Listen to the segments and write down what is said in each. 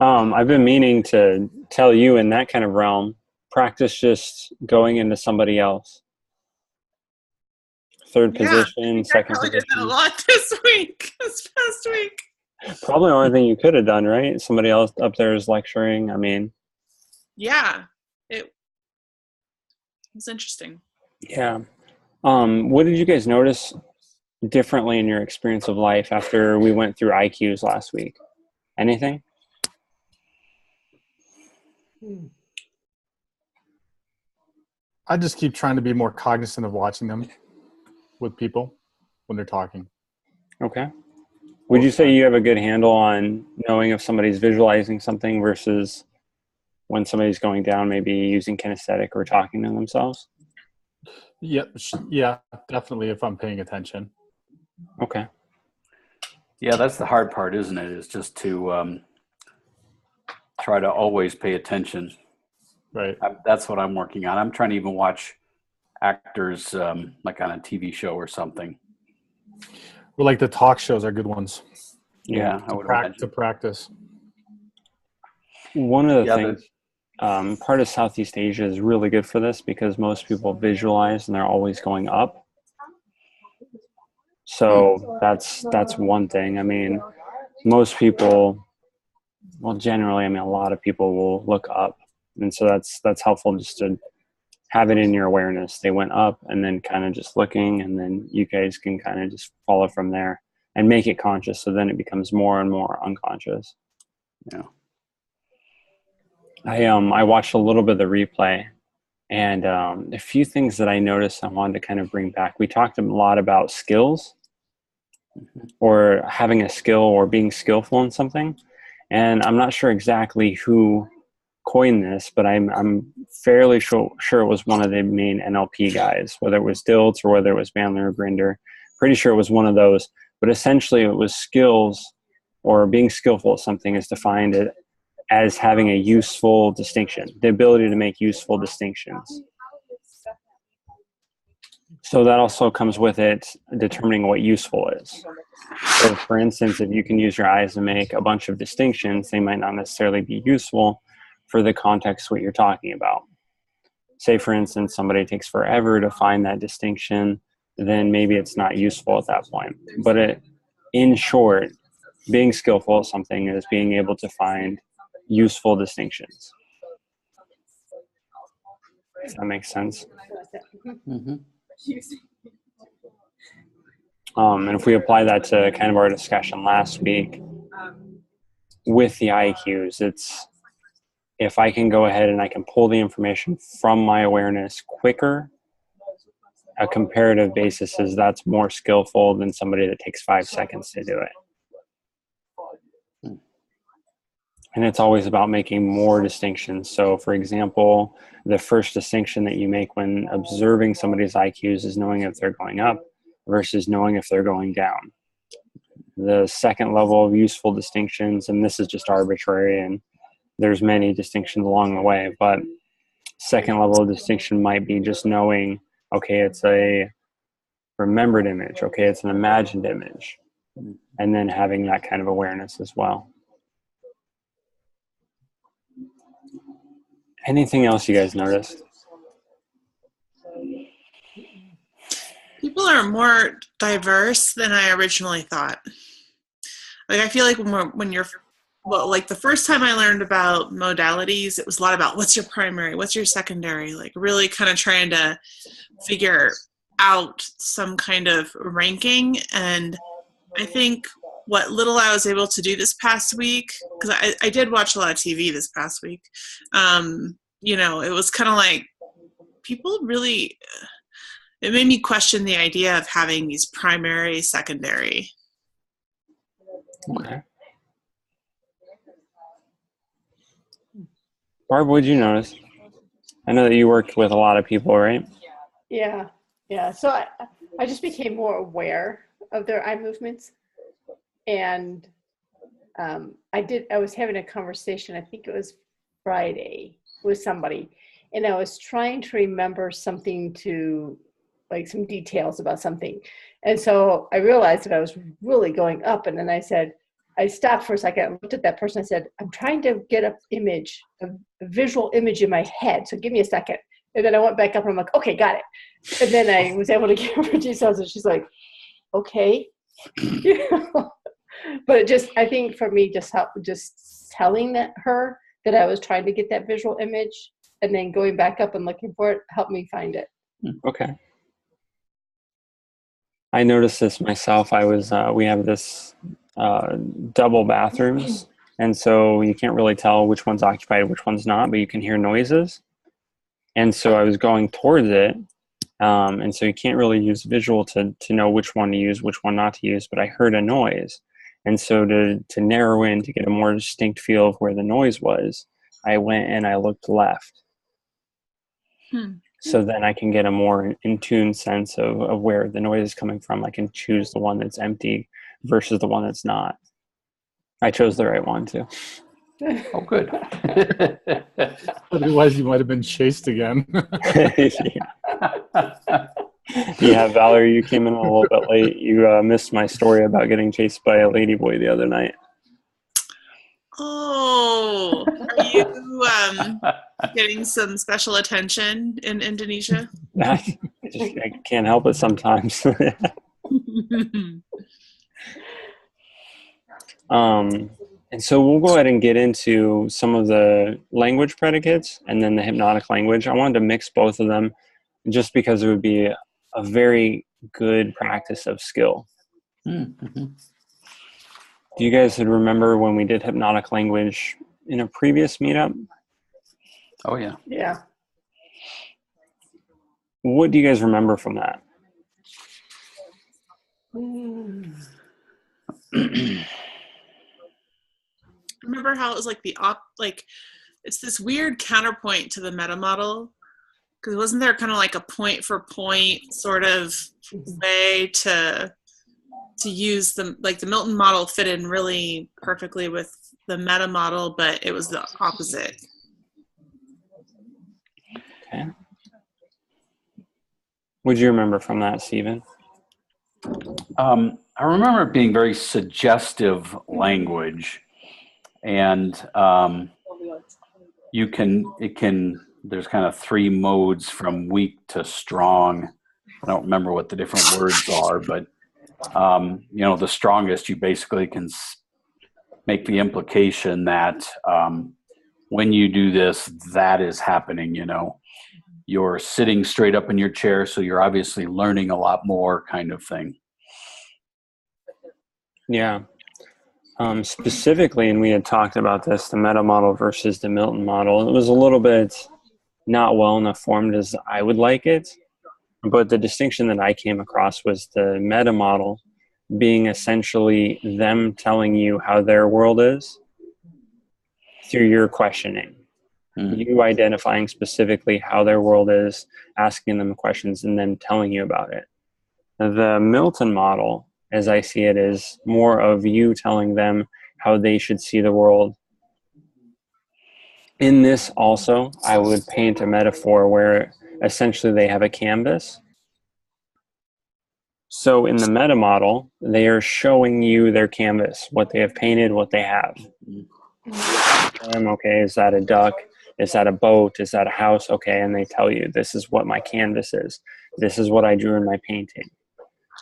I've been meaning to tell you in that kind of realm, practice just going into somebody else. Third Yeah, I position, think I second probably did that a position. lot this week, this past week. Probably the only thing you could have done, right? Somebody else up there is lecturing. I mean, Yeah, it was interesting. yeah. What did you guys notice differently in your experience of life after we went through IQs last week? Anything? Hmm. I just keep trying to be more cognizant of watching them with people when they're talking. Okay. Would you say you have a good handle on knowing if somebody's visualizing something versus when somebody's going down, maybe using kinesthetic or talking to themselves? Yep. Yeah, definitely if I'm paying attention. Okay. Yeah, that's the hard part, isn't it? Is just to try to always pay attention. Right. That's what I'm working on. I'm trying to even watch actors like on a TV show or something. Well, like the talk shows are good ones Yeah, I would imagine. to practice. One of the things, part of Southeast Asia is really good for this because most people visualize and they're always going up. So that's one thing. I mean, most people, well, generally, I mean, a lot of people will look up, and so that's helpful just to have it in your awareness. They went up, and then kind of just looking, and then you guys can kind of just follow from there and make it conscious. So then it becomes more and more unconscious. Yeah. I watched a little bit of the replay, and a few things that I noticed I wanted to kind of bring back. We talked a lot about skills or having a skill or being skillful in something. And I'm not sure exactly who coined this, but I'm fairly sure it was one of the main NLP guys, whether it was Dilts or whether it was Bandler or Grinder. Pretty sure it was one of those. But essentially it was skills or being skillful at something is defined as having a useful distinction, the ability to make useful distinctions. So that also comes with it determining what useful is. So for instance, if you can use your eyes to make a bunch of distinctions, they might not necessarily be useful for the context what you're talking about. Say for instance, somebody takes forever to find that distinction, then maybe it's not useful at that point. But in short, being skillful at something is being able to find useful distinctions. Does that make sense? Mm-hmm. And if we apply that to kind of our discussion last week with the IQs, it's if I can go ahead and I can pull the information from my awareness quicker, a comparative basis is that's more skillful than somebody that takes 5 seconds to do it. And it's always about making more distinctions. So for example, the first distinction that you make when observing somebody's IQs is knowing if they're going up versus knowing if they're going down. The second level of useful distinctions, and this is just arbitrary and there's many distinctions along the way, but second level of distinction might be just knowing, okay, it's a remembered image, okay, it's an imagined image, and then having that kind of awareness as well. Anything else you guys noticed? People are more diverse than I originally thought. Like I feel like when you're well, like the first time I learned about modalities, it was a lot about what's your primary, what's your secondary, like really kind of trying to figure out some kind of ranking. And I think what little I was able to do this past week, because I did watch a lot of TV this past week, it was kind of like people really, it made me question the idea of having these primary, secondary. Okay. Barb, what did you notice? I know that you worked with a lot of people, right? Yeah. So I just became more aware of their eye movements. And I was having a conversation, I think it was Friday, with somebody, and I was trying to remember something like some details about something. And so I realized that I was really going up, and then I said, I stopped for a second and looked at that person. I said, I'm trying to get a visual image in my head. So give me a second. And then I went back up and I'm like, okay, got it. And then I was able to give her details and she's like, okay. But it just, I think for me, just telling her that I was trying to get that visual image and then going back up and looking for it helped me find it. Okay. I noticed this myself. We have this double bathrooms, and so you can't really tell which one's occupied, which one's not, but you can hear noises. And so I was going towards it, and so you can't really use visual to know which one to use, which one not to use, but I heard a noise. And so to narrow in, to get a more distinct feel of where the noise was, I went and I looked left. So then I can get a more in tune sense of where the noise is coming from. I can choose the one that's empty versus the one that's not. I chose the right one too. Oh, good. Otherwise, you might have been chased again. Yeah, Valerie, you came in a little bit late. You missed my story about getting chased by a ladyboy the other night. Oh, are you getting some special attention in Indonesia? I can't help it sometimes. And so we'll go ahead and get into some of the language predicates and then the hypnotic language. I wanted to mix both of them just because it would be a very good practice of skill. Mm-hmm. Do you guys remember when we did hypnotic language in a previous meetup? Oh, yeah. Yeah. What do you guys remember from that? Remember how it was like it's this weird counterpoint to the meta model? Because wasn't there kind of like a point for point sort of way to use the Milton model fit in really perfectly with the meta model, but it was the opposite. Okay. What do you remember from that, Stephen? I remember it being very suggestive language, and there's kind of three modes from weak to strong. I don't remember what the different words are, but the strongest, you basically can make the implication that when you do this, that is happening. You're sitting straight up in your chair, so you're obviously learning a lot more, kind of thing. Yeah. Specifically, and we had talked about this, the meta model versus the Milton model. It was a little bit not well enough formed as I would like it, but the distinction that I came across was the meta model being essentially them telling you how their world is through your questioning. You identifying specifically how their world is, asking them questions, and then telling you about it. The Milton model, as I see it, is more of you telling them how they should see the world. In this also, I would paint a metaphor where essentially they have a canvas. So in the meta model, they are showing you their canvas, what they have painted, what they have. Okay, is that a duck? Is that a boat? Is that a house? Okay, and they tell you, this is what my canvas is. This is what I drew in my painting.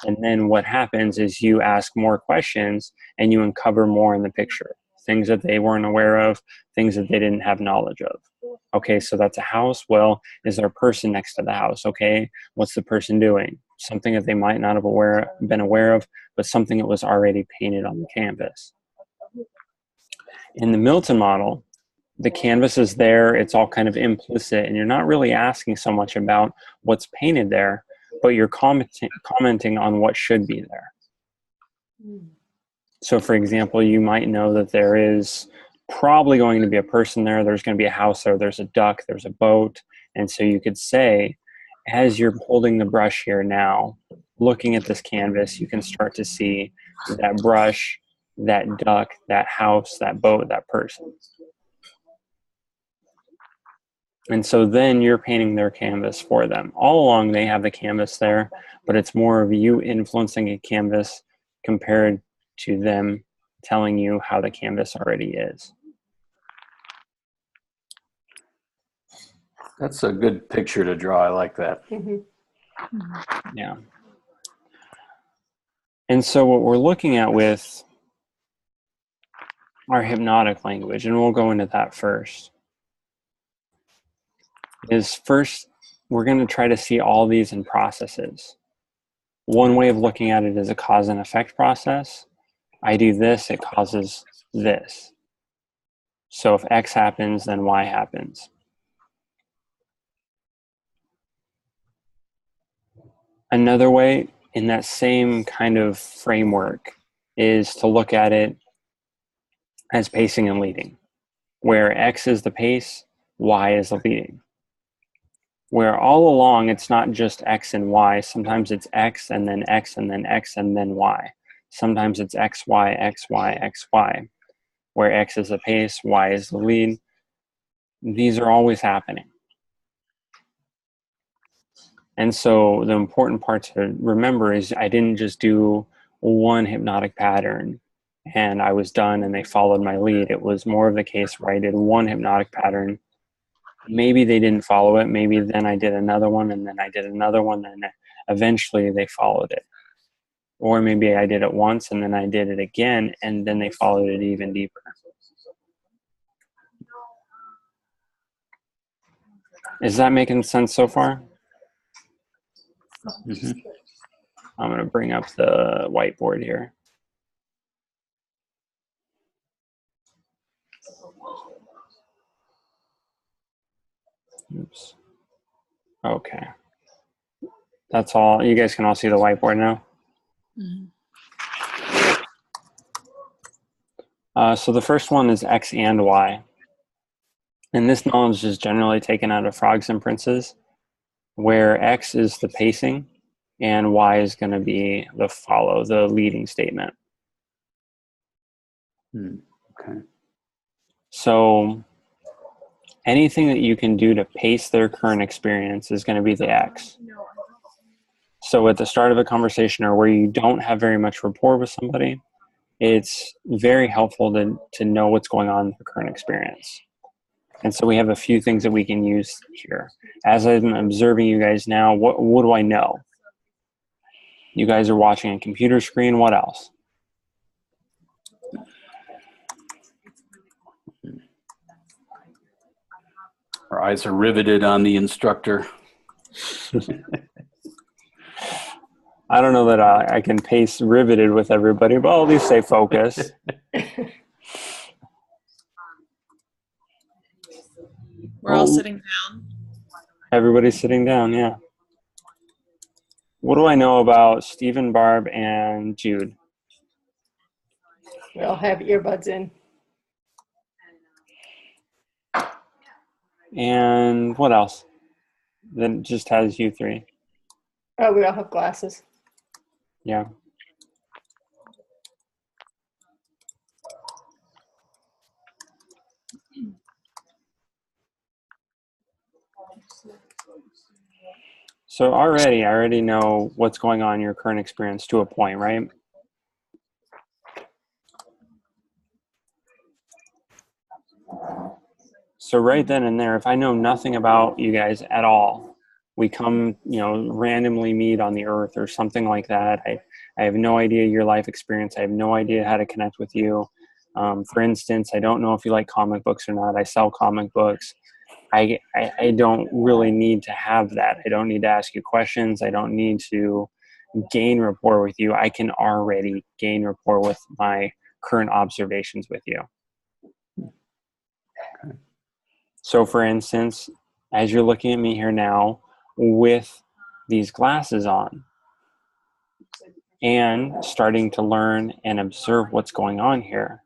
And then what happens is you ask more questions and you uncover more in the picture. Things that they weren't aware of, things that they didn't have knowledge of. Okay, so that's a house. Well, is there a person next to the house? Okay, what's the person doing? Something that they might not have been aware of, but something that was already painted on the canvas. In the Milton model, the canvas is there, it's all kind of implicit, and you're not really asking so much about what's painted there, but you're commenting on what should be there. So for example, you might know that there is probably going to be a person there, there's going to be a house there, there's a duck, there's a boat, and so you could say, as you're holding the brush here now, looking at this canvas, you can start to see that brush, that duck, that house, that boat, that person. And so then you're painting their canvas for them. All along they have the canvas there, but it's more of you influencing a canvas compared to them telling you how the canvas already is. That's a good picture to draw. I like that. Mm-hmm. Yeah. And so what we're looking at with our hypnotic language, and we'll go into that first, is first we're going to try to see all these in processes. One way of looking at it is a cause and effect process. I do this, it causes this. So if X happens, then Y happens. Another way in that same kind of framework is to look at it as pacing and leading, where X is the pace, Y is the leading. Where all along it's not just X and Y, sometimes it's X and then X and then X and then Y. Sometimes it's X, Y, X, Y, X, Y, where X is the pace, Y is the lead. These are always happening. And so the important part to remember is I didn't just do one hypnotic pattern and I was done and they followed my lead. It was more of the case where I did one hypnotic pattern. Maybe they didn't follow it. Maybe then I did another one and then I did another one and eventually they followed it. Or maybe I did it once and then I did it again and then they followed it even deeper. Is that making sense so far? Mm-hmm. I'm going to bring up the whiteboard here. Oops. Okay. That's all. You guys can all see the whiteboard now? Mm-hmm. So the first one is X and Y. And this knowledge is generally taken out of Frogs and Princes, where X is the pacing and Y is going to be the follow, the leading statement. Okay. So anything that you can do to pace their current experience is going to be the X. So at the start of a conversation or where you don't have very much rapport with somebody, it's very helpful to know what's going on in their current experience. And so we have a few things that we can use here. As I'm observing you guys now, what do I know? You guys are watching a computer screen. What else? Our eyes are riveted on the instructor. I don't know that I can pace riveted with everybody, but I'll at least stay focused. We're all sitting down. Everybody's sitting down, yeah. What do I know about Stephen, Barb, and Jude? We all have earbuds in. And what else? Then just has you three. Oh, we all have glasses. Yeah. So I already know what's going on in your current experience to a point, right? So right then and there, if I know nothing about you guys at all, we come, randomly meet on the earth or something like that. I have no idea your life experience. I have no idea how to connect with you. For instance, I don't know if you like comic books or not. I sell comic books. I don't really need to have that. I don't need to ask you questions. I don't need to gain rapport with you. I can already gain rapport with my current observations with you. Okay. So for instance, as you're looking at me here now with these glasses on and starting to learn and observe what's going on here,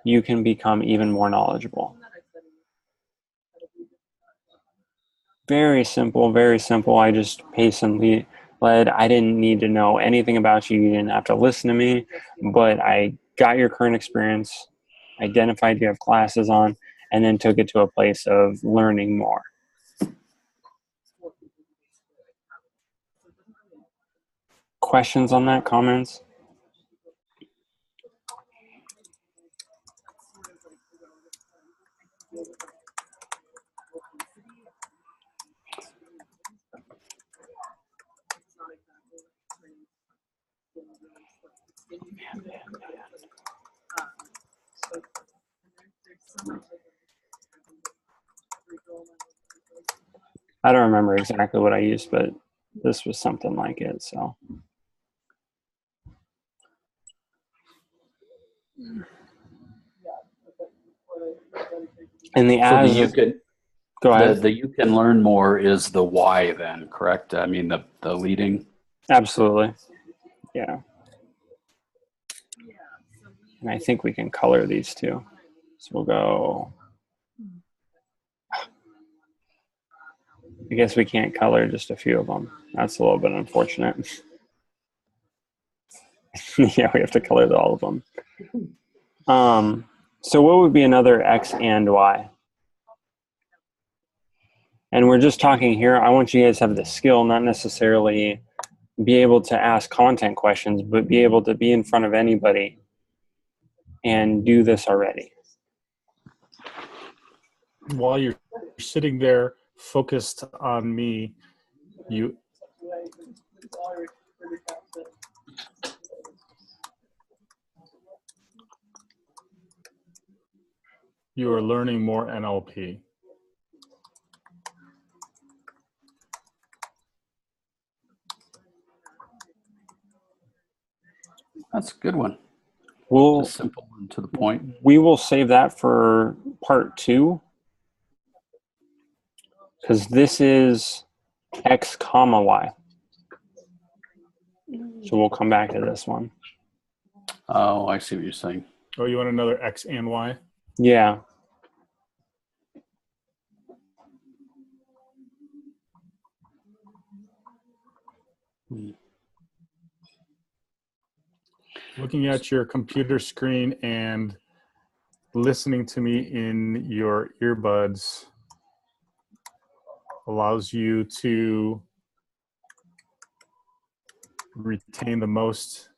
you can become even more knowledgeable. Very simple, very simple. I just pace and led. I didn't need to know anything about you. You didn't have to listen to me, but I got your current experience, identified you have classes on, and then took it to a place of learning more. Questions on that, comments? I don't remember exactly what I used, but this was something like it. So. And the So as you could, go ahead. the you can learn more is the why then, correct? I mean, the leading. Absolutely. Yeah. And I think we can color these too. So we'll go, I guess we can't color just a few of them. That's a little bit unfortunate. Yeah, we have to color all of them. So what would be another X and Y? And we're just talking here. I want you guys to have the skill, not necessarily be able to ask content questions, but be able to be in front of anybody and do this already. While you're sitting there focused on me, you are learning more NLP. That's a good one. We'll Just simple and to the point. We will save that for part 2, because this is X comma Y. So we'll come back to this one. Oh, I see what you're saying. Oh, you want another X and Y? Yeah. Looking at your computer screen and listening to me in your earbuds allows you to retain the most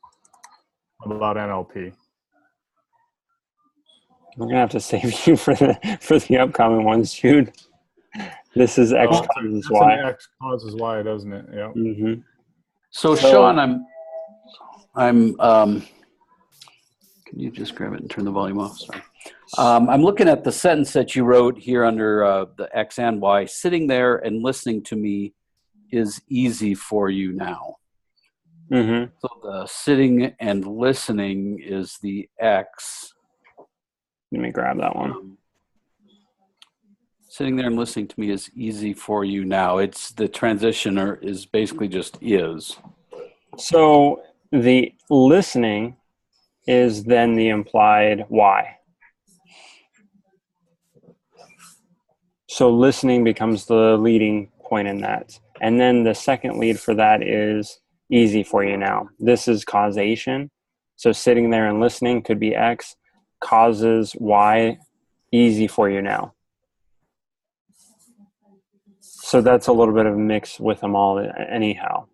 about NLP. We're gonna have to save you for the upcoming ones, Jude. This is X causes Y. X causes Y, doesn't it? Yeah. Mm-hmm. So Sean, I'm can you just grab it and turn the volume off? Sorry. I'm looking at the sentence that you wrote here under the X and Y. Sitting there and listening to me is easy for you now. Mm-hmm. So the sitting and listening is the X. Let me grab that one. Sitting there and listening to me is easy for you now. It's the transition is basically just is. So the listening is then the implied Y. So listening becomes the leading point in that. And then the second lead for that is easy for you now. This is causation. So sitting there and listening could be X, causes Y, easy for you now. So that's a little bit of a mix with them all anyhow.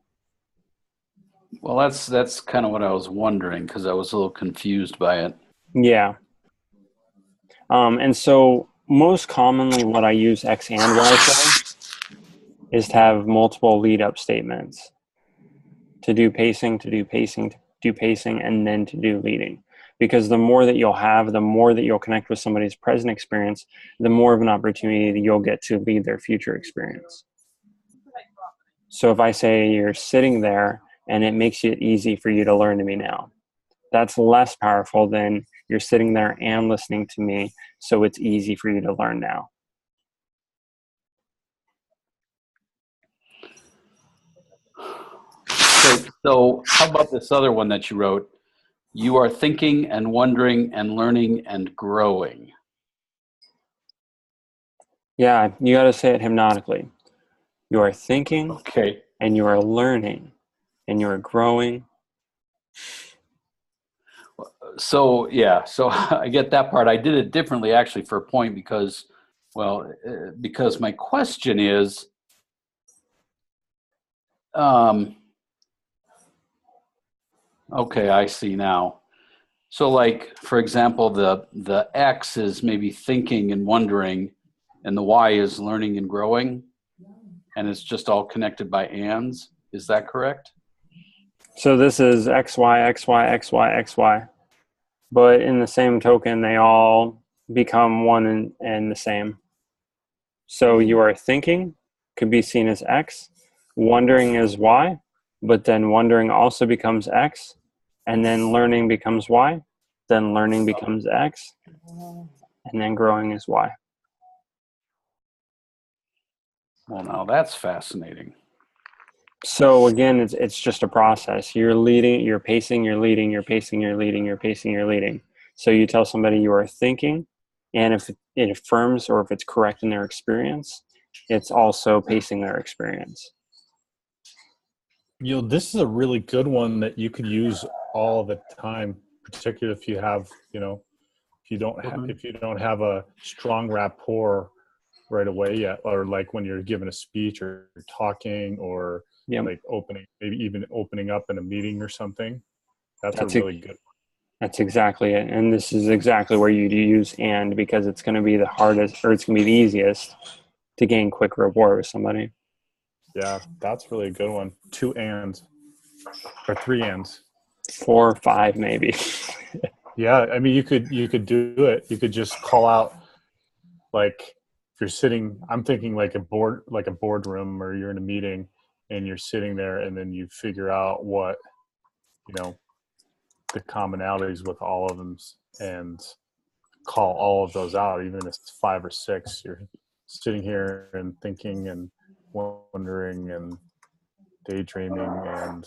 Well, that's kind of what I was wondering, because I was a little confused by it. Yeah. And so most commonly what I use X and Y for is to have multiple lead up statements. To do pacing, to do pacing, to do pacing, and then to do leading. Because the more that you'll have, the more that you'll connect with somebody's present experience, the more of an opportunity that you'll get to lead their future experience. So if I say you're sitting there and it makes it easy for you to learn to me now, that's less powerful than you're sitting there and listening to me, so it's easy for you to learn now. So how about this other one that you wrote? You are thinking and wondering and learning and growing. Yeah, you got to say it hypnotically. You are thinking, okay, and you are learning, and you are growing. So yeah, so I get that part. I did it differently actually for a point because my question is, okay, I see now. So like, for example, the X is maybe thinking and wondering, and the Y is learning and growing, and it's just all connected by ands. Is that correct? So this is X, Y, X, Y, X, Y, X, Y. But in the same token, they all become one and the same. So you are thinking could be seen as X, wondering is Y, but then wondering also becomes X, and then learning becomes Y, then learning becomes X, and then growing is Y. Well, now that's fascinating. So again, it's just a process. You're leading, you're pacing, you're leading, you're pacing, you're leading, you're pacing, you're leading. So you tell somebody you are thinking, and if it affirms or if it's correct in their experience, it's also pacing their experience. This is a really good one that you could use all the time, particularly if you have, if you don't have a strong rapport right away yet, or like when you're giving a speech or talking, or like maybe even opening up in a meeting or something. That's a really good one. That's exactly it. And this is exactly where you use and, because it's going to be the hardest, or it's going to be the easiest to gain quick rapport with somebody. Yeah, that's really a good one. 2 ands or 3 ands. 4 or 5 maybe. Yeah, I mean you could do it. You could just call out, like, if you're sitting, I'm thinking like a boardroom, or you're in a meeting and you're sitting there, and then you figure out what, the commonalities with all of them, and call all of those out, even if it's 5 or 6. You're sitting here and thinking and wondering and daydreaming and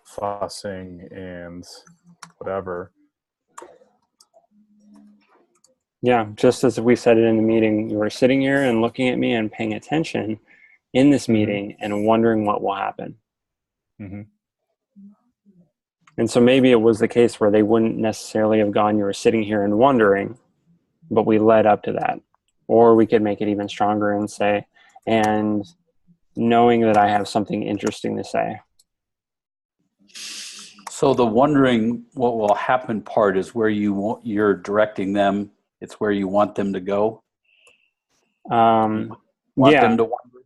fussing and whatever. Yeah, just as we said it in the meeting, you are sitting here and looking at me and paying attention in this meeting and wondering what will happen. Mm-hmm. And so maybe it was the case where they wouldn't necessarily have gone, you were sitting here and wondering, but we led up to that. Or we could make it even stronger and say, and knowing that I have something interesting to say. So the wondering what will happen part is where you're directing them. It's where you want them to go. Want them to wonder.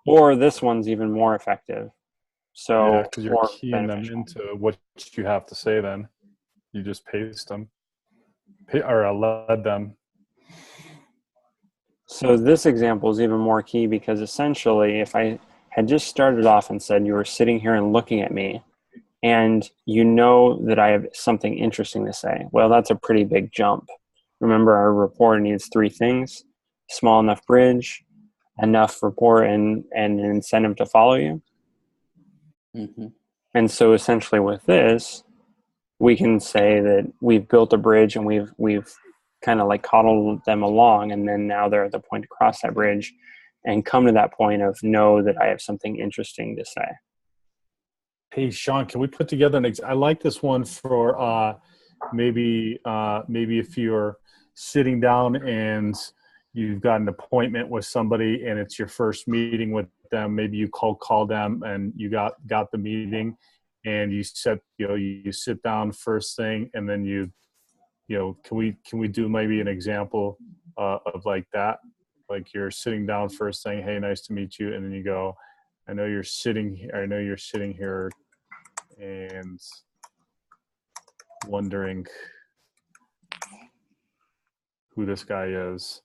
Or this one's even more effective. So because you're keying them into what you have to say. Then you just paste them, or led them. So this example is even more key, because essentially, if I had just started off and said you were sitting here and looking at me, and you know that I have something interesting to say, well, that's a pretty big jump. Remember, our rapport needs 3 things: small enough bridge, enough rapport, and an incentive to follow you. Mm-hmm. And so essentially with this, we can say that we've built a bridge, and we've kind of like coddled them along, and then now they're at the point to cross that bridge and come to that point of know that I have something interesting to say. Hey, Sean, can we put together I like this one for maybe if you're sitting down and you've got an appointment with somebody and it's your first meeting with them. Maybe you call them and you got the meeting, and you sit down first thing, and then can we do maybe an example of like that? Like you're sitting down first thing, hey, nice to meet you, and then you go, I know you're sitting here and wondering who this guy is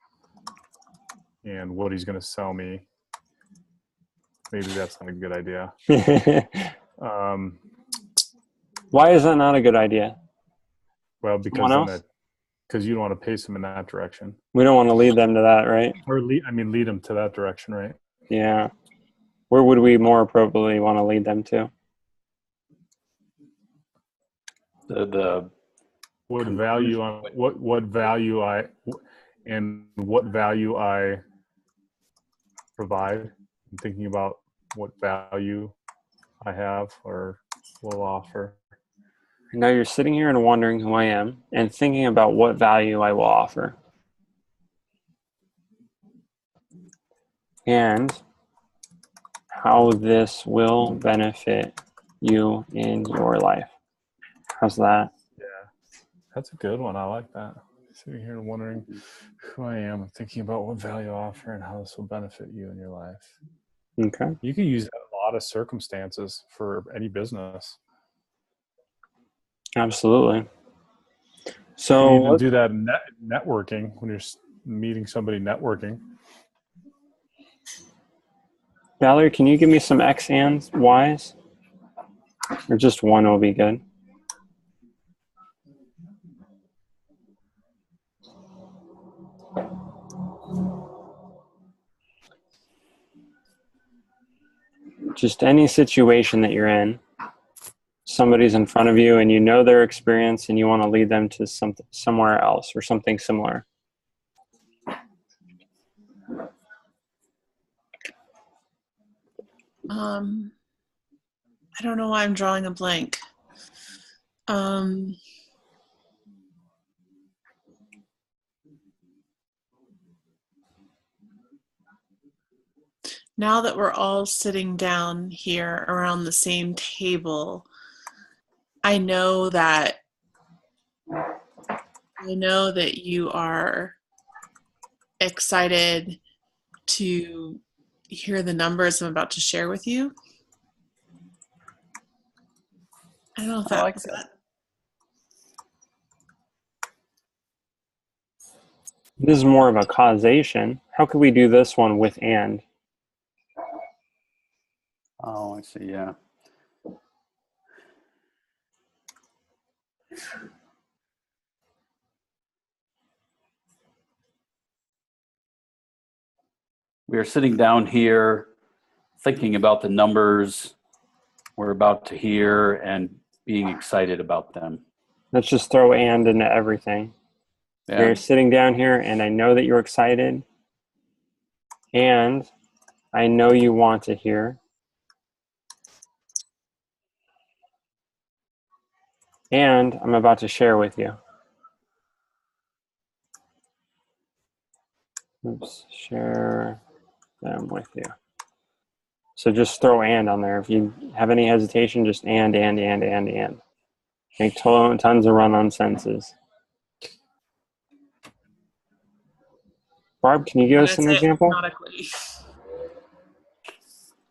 and what he's going to sell me. Maybe that's not a good idea. Why is that not a good idea? Well, because you don't want to pace them in that direction. We don't want to lead them to that, right? Or lead them to that direction, right? Yeah. Where would we more appropriately want to lead them to? What value I provide. I'm thinking about what value I have or will offer. Now you're sitting here and wondering who I am and thinking about what value I will offer. And how this will benefit you in your life. How's that? Yeah, That's a good one. I like that. Sitting here and wondering who I am, thinking about what value I offer and how this will benefit you in your life. Okay. You can use that in a lot of circumstances for any business. Absolutely. You So can even do that in networking when you're meeting somebody networking. Valerie, can you give me some X and Y's? Or just one will be good. Just any situation that you're in, somebody's in front of you and you know their experience and you want to lead them to somewhere else or something similar. I don't know why I'm drawing a blank. Now that we're all sitting down here around the same table, I know that you are excited to hear the numbers I'm about to share with you. I don't know if I like that. This is more of a causation. How could we do this one with and? Oh, I see. Yeah. We are sitting down here thinking about the numbers we're about to hear and being excited about them. Let's just throw and into everything. Yeah. You're sitting down here and I know that you're excited and I know you want to hear. And I'm about to share with you. Oops, share them with you. So just throw and on there. If you have any hesitation, just and. Make tons of run-on sentences. Barb, can you give us an example? Hypnotically.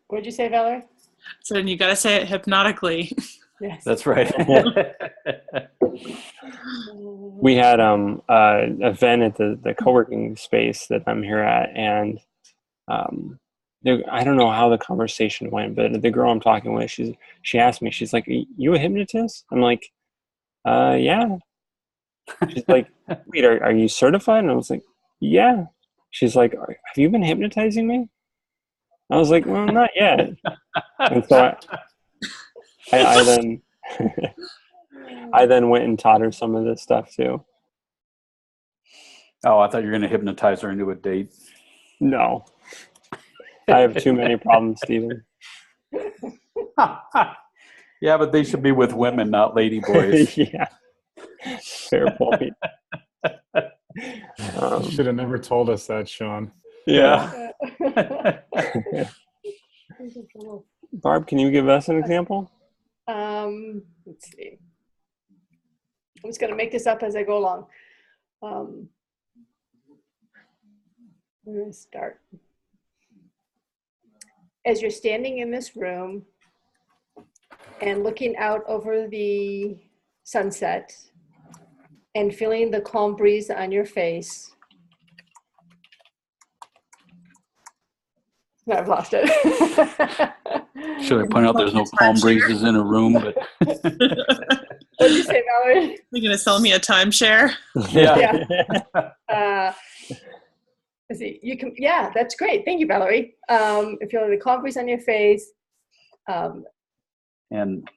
What did you say, Valerie? So then you got to say it hypnotically. Yes. That's right. We had an event at the co-working space that I'm here at, and I don't know how the conversation went, but the girl I'm talking with, she asked me, she's like, "Are you a hypnotist?" I'm like, yeah. She's like, "Wait, are you certified?" And I was like, "Yeah." She's like, "Have you been hypnotizing me?" I was like, "Well, not yet." And so I then I then went and taught her some of this stuff too. Oh, I thought you were going to hypnotize her into a date. No, I have too many problems, Stephen. Yeah, but they should be with women, not lady boys. Yeah, fair point. You should have never told us that, Sean. Yeah. Barb, can you give us an example? Let's see. I'm just going to make this up as I go along. I'm going to start. As you're standing in this room and looking out over the sunset and feeling the calm breeze on your face. No, I've lost it. Should I point out there's no calm breezes in a room? But what did you say, Valerie? You're going to sell me a timeshare? yeah. Let's see. You can. Yeah, that's great. Thank you, Valerie. If you're the calm breeze on your face, And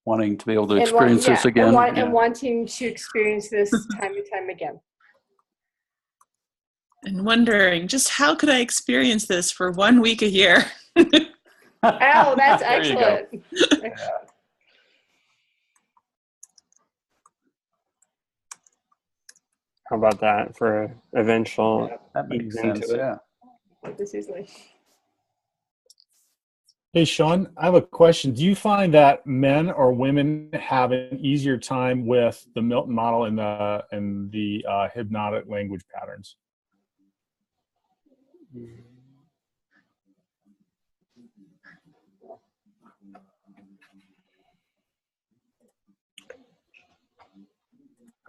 wanting to be able to experience this again. And wanting to experience this time and time again. And wondering, just how could I experience this for 1 week a year? Oh, that's excellent. How about that for eventual? That makes sense. Yeah. This easily. Hey, Sean, I have a question. Do you find that men or women have an easier time with the Milton model and the hypnotic language patterns?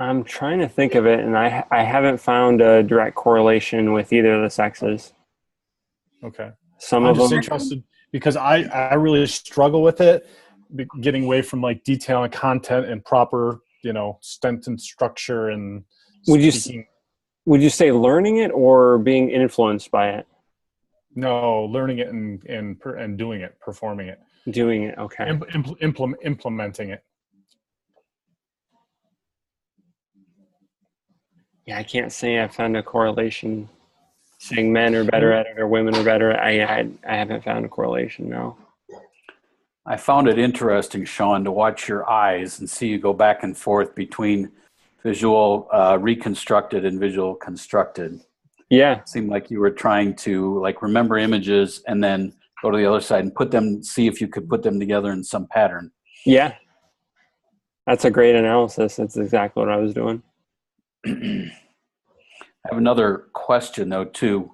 I'm trying to think of it, and I haven't found a direct correlation with either of the sexes. Okay. Some I'm of just them. interested because I really struggle with it, getting away from like detail and content and proper, sentence structure and speaking. Would you say learning it or being influenced by it? No, learning it and doing it, performing it, Doing it, okay. Implementing it. Yeah, I can't say I found a correlation saying men are better at it or women are better. I haven't found a correlation, no. I found it interesting, Sean, to watch your eyes and see you go back and forth between visual reconstructed and visual constructed. Yeah. It seemed like you were trying to like remember images and then go to the other side and see if you could put them together in some pattern. Yeah. That's a great analysis. That's exactly what I was doing. I have another question though too.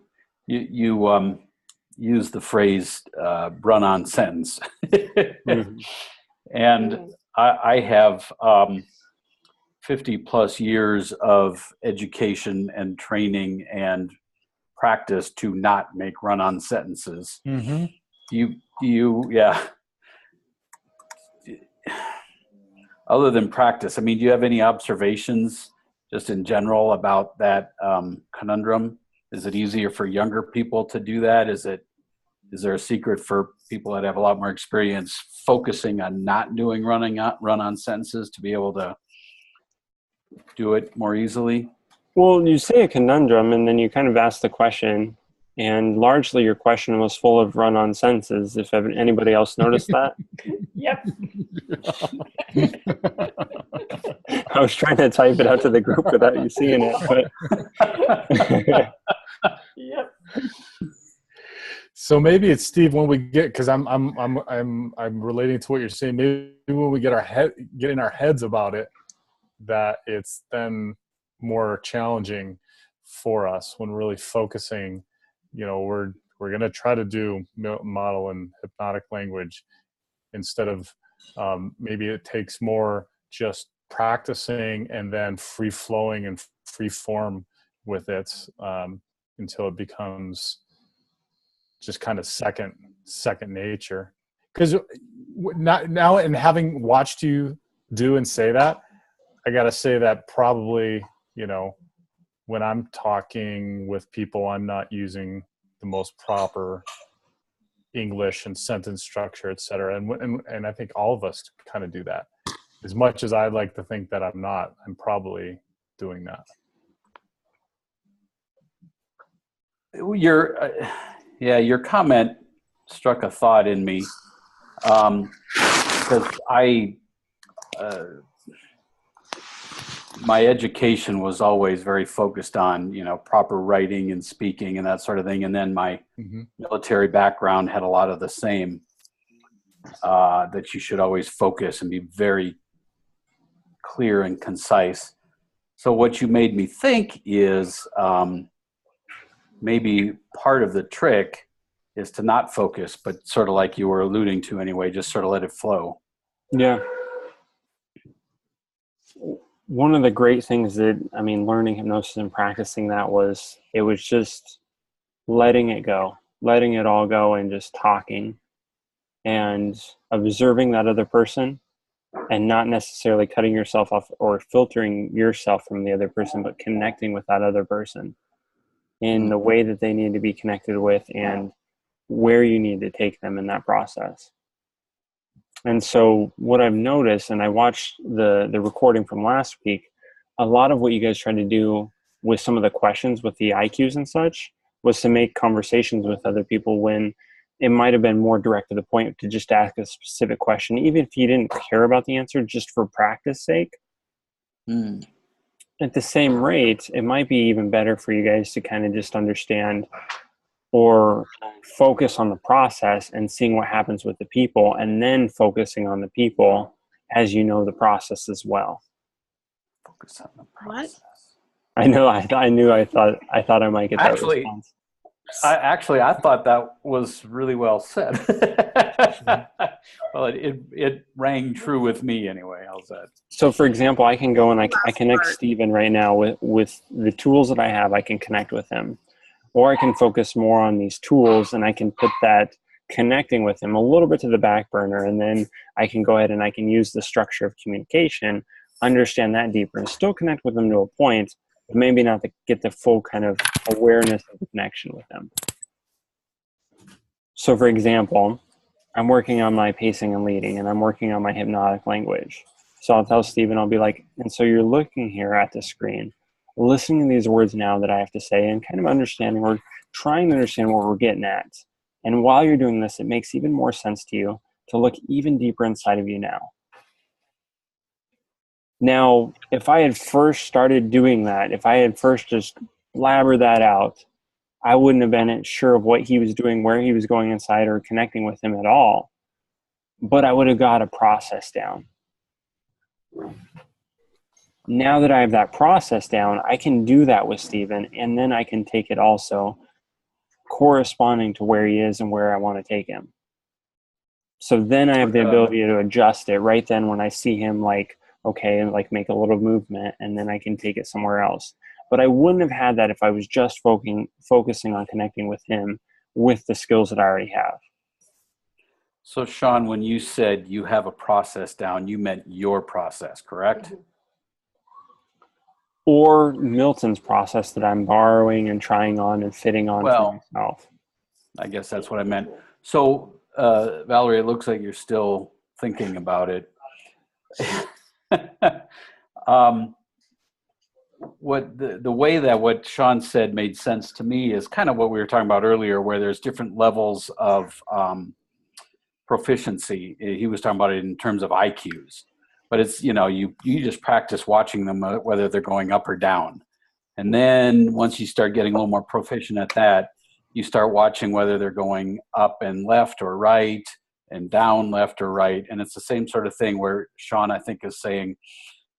You use the phrase run-on sentence. Mm-hmm. And I have 50 plus years of education and training and practice to not make run-on sentences. Mm-hmm. Yeah. Other than practice, I mean, do you have any observations just in general about that conundrum? Is it easier for younger people to do that? Is there a secret for people that have a lot more experience focusing on not doing run-on sentences to be able to do it more easily? Well, you say a conundrum and then you kind of ask the question, and largely your question was full of run-on sentences. If anybody else noticed that. Yep. I was trying to type it out to the group without you seeing it, but Yep. So maybe it's Steve when we get, because I'm relating to what you're saying. Maybe when we get in our heads about it, that it's then more challenging for us when really focusing. We're going to try to do model and hypnotic language instead of maybe it takes more just practicing and then free flowing and free form with it until it becomes just kind of second nature. Because now, and having watched you do and say that, I got to say that probably, when I'm talking with people, I'm not using the most proper English and sentence structure, et cetera. And I think all of us kind of do that. As much as I like to think that I'm not, I'm probably doing that. Your comment struck a thought in me because my education was always very focused on, proper writing and speaking and that sort of thing. And then my military background had a lot of the same, that you should always focus and be very clear and concise. So what you made me think is maybe part of the trick is to not focus, but sort of like you were alluding to anyway, just sort of let it flow. yeah. One of the great things learning hypnosis and practicing that it was just letting it go, letting it all go and just talking and observing that other person and not necessarily cutting yourself off or filtering yourself from the other person, but connecting with that other person in the way that they need to be connected with and where you need to take them in that process. And so what I've noticed, and I watched the recording from last week, a lot of what you guys tried to do with some of the questions with the IQs and such was to make conversations with other people when it might have been more direct to the point to just ask a specific question, even if you didn't care about the answer, just for practice sake. At the same rate, it might be even better for you guys to kind of just understand or focus on the process and seeing what happens with the people, and then focusing on the people as you know the process as well. Focus on the What? process. I know. I thought I might get that Actually, response. I thought that was really well said. Well, it rang true with me anyway. How's that? So, for example, I can go and I Last connect part. Stephen right now with the tools that I have. I can connect with him, or I can focus more on these tools and I can put that connecting with him a little bit to the back burner, and then I can go ahead and I can use the structure of communication, understand that deeper, and still connect with them to a point, but maybe not to get the full kind of awareness of the connection with them. So, for example, I'm working on my pacing and leading, and I'm working on my hypnotic language. So I'll tell Stephen, I'll be like, and so you're looking here at the screen, listening to these words now that I have to say, and kind of understanding or trying to understand what we're getting at. And while you're doing this, it makes even more sense to you to look even deeper inside of you now. Now, if I had first started doing that, if I had first just blabbered that out, I wouldn't have been sure of what he was doing, where he was going inside, or connecting with him at all. But I would have got a process down. Now that I have that process down, I can do that with Stephen, and then I can take it also corresponding to where he is and where I want to take him. So then I have the ability to adjust it right then when I see him, like, okay, like make a little movement, and then I can take it somewhere else. But I wouldn't have had that if I was just focusing on connecting with him with the skills that I already have. So, Sean, when you said you have a process down, you meant your process, correct? Or Milton's process that I'm borrowing and trying on and fitting on for myself. I guess that's what I meant. So, Valerie, it looks like you're still thinking about it. What the way that what Sean said made sense to me is kind of what we were talking about earlier, where there's different levels of proficiency. He was talking about it in terms of IQs, but it's, you just practice watching them, whether they're going up or down. And then once you start getting a little more proficient at that, you start watching whether they're going up and left or right and down, left or right. And it's the same sort of thing where Sean, I think, is saying,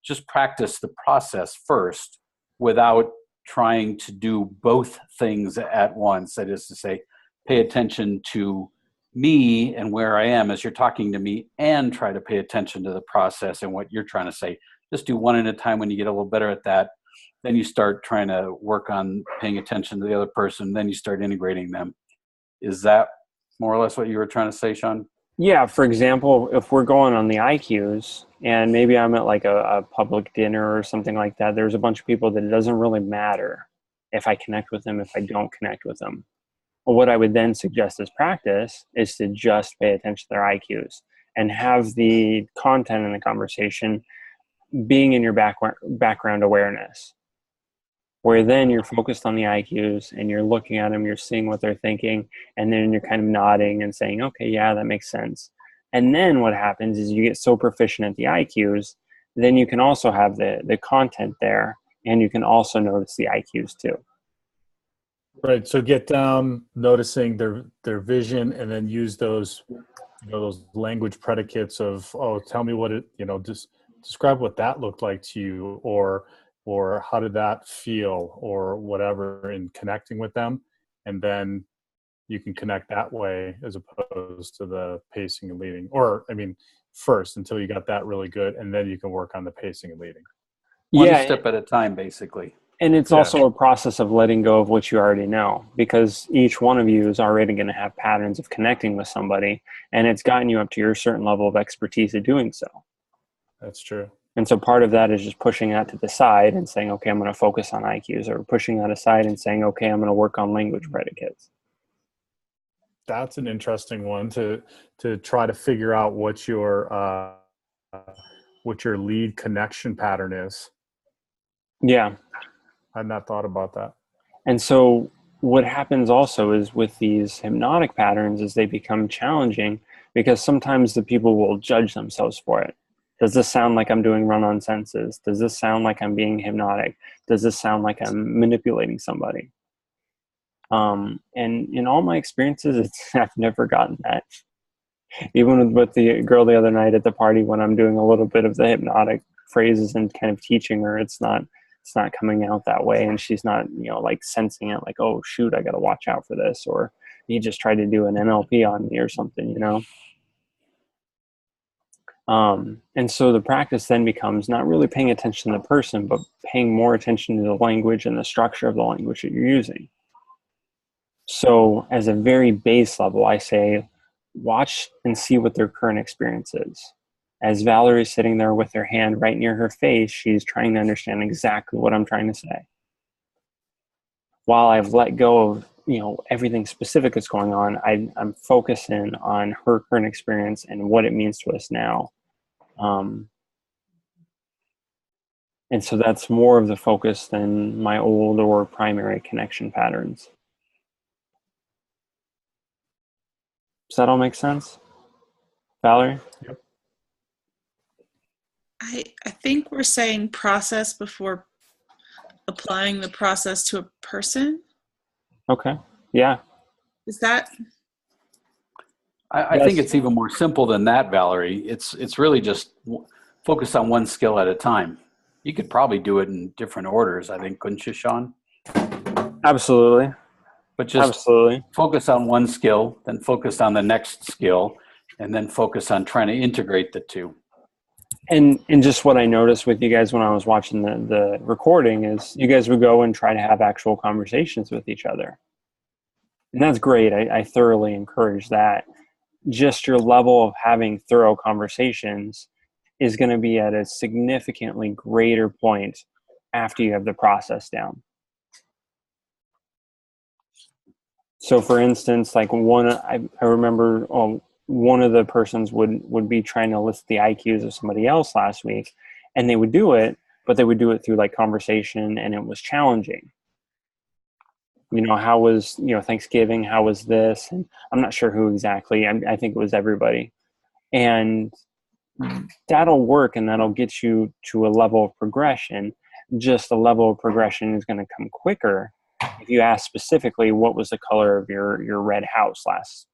just practice the process first without trying to do both things at once. That is to say, pay attention to me and where I am as you're talking to me, and try to pay attention to the process and what you're trying to say. Just do one at a time. When you get a little better at that, then you start trying to work on paying attention to the other person. Then you start integrating them. Is that more or less what you were trying to say, Sean? Yeah, for example, if we're going on the IQs, and maybe I'm at like a public dinner or something like that, there's a bunch of people that it doesn't really matter if I connect with them, if I don't connect with them. Well, what I would then suggest as practice is to just pay attention to their IQs and have the content in the conversation being in your background awareness, where then you're focused on the IQs and you're looking at them, you're seeing what they're thinking, and then you're kind of nodding and saying, okay, yeah, that makes sense. And then what happens is you get so proficient at the IQs, then you can also have the content there, and you can also notice the IQs too. Right. So get down, noticing their vision, and then use those, those language predicates of, oh, tell me what it, just describe what that looked like to you, or how did that feel, or whatever, in connecting with them. And then you can connect that way as opposed to the pacing and leading, or, first until you got that really good, and then you can work on the pacing and leading. One step at a time, basically. And it's also a process of letting go of what you already know, because each one of you is already going to have patterns of connecting with somebody, and it's gotten you up to your certain level of expertise at doing so. That's true. And so part of that is just pushing that to the side and saying, okay, I'm going to focus on IQs, or pushing that aside and saying, okay, I'm going to work on language predicates. That's an interesting one to try to figure out what your lead connection pattern is. Yeah. I've not thought about that. And so what happens also is with these hypnotic patterns is they become challenging, because sometimes the people will judge themselves for it. Does this sound like I'm doing run-on senses? Does this sound like I'm being hypnotic? Does this sound like I'm manipulating somebody? And in all my experiences, I've never gotten that. Even with the girl the other night at the party, when I'm doing a little bit of the hypnotic phrases and kind of teaching her, it's not coming out that way, and she's not, like sensing it, like, oh shoot, I got to watch out for this, or he just tried to do an NLP on me or something, And so the practice then becomes not really paying attention to the person, but paying more attention to the language and the structure of the language that you're using. So as a very base level, I say, watch and see what their current experience is. As Valerie's sitting there with her hand right near her face, she's trying to understand exactly what I'm trying to say. While I've let go of, everything specific that's going on, I'm focusing on her current experience and what it means to us now. And so that's more of the focus than my old or primary connection patterns. Does that all make sense? Valerie? Yep. I think we're saying process before applying the process to a person. Okay. Yeah. Is that? I think it's even more simple than that, Valerie. It's really just focus on one skill at a time. You could probably do it in different orders, I think, couldn't you, Sean? Absolutely. But just Absolutely. focus on one skill, then focus on the next skill, and then focus on trying to integrate the two. And just what I noticed with you guys when I was watching the recording is you guys would go and try to have actual conversations with each other. And that's great. I thoroughly encourage that. Just your level of having thorough conversations is going to be at a significantly greater point after you have the process down. So for instance, like I remember one of the persons would be trying to list the IQs of somebody else last week, and they would do it, but they would do it through like conversation, and it was challenging. How was, Thanksgiving? How was this? And I'm not sure who exactly. I think it was everybody. And that'll work, and that'll get you to a level of progression. Just the level of progression is going to come quicker if you ask specifically, what was the color of your red house last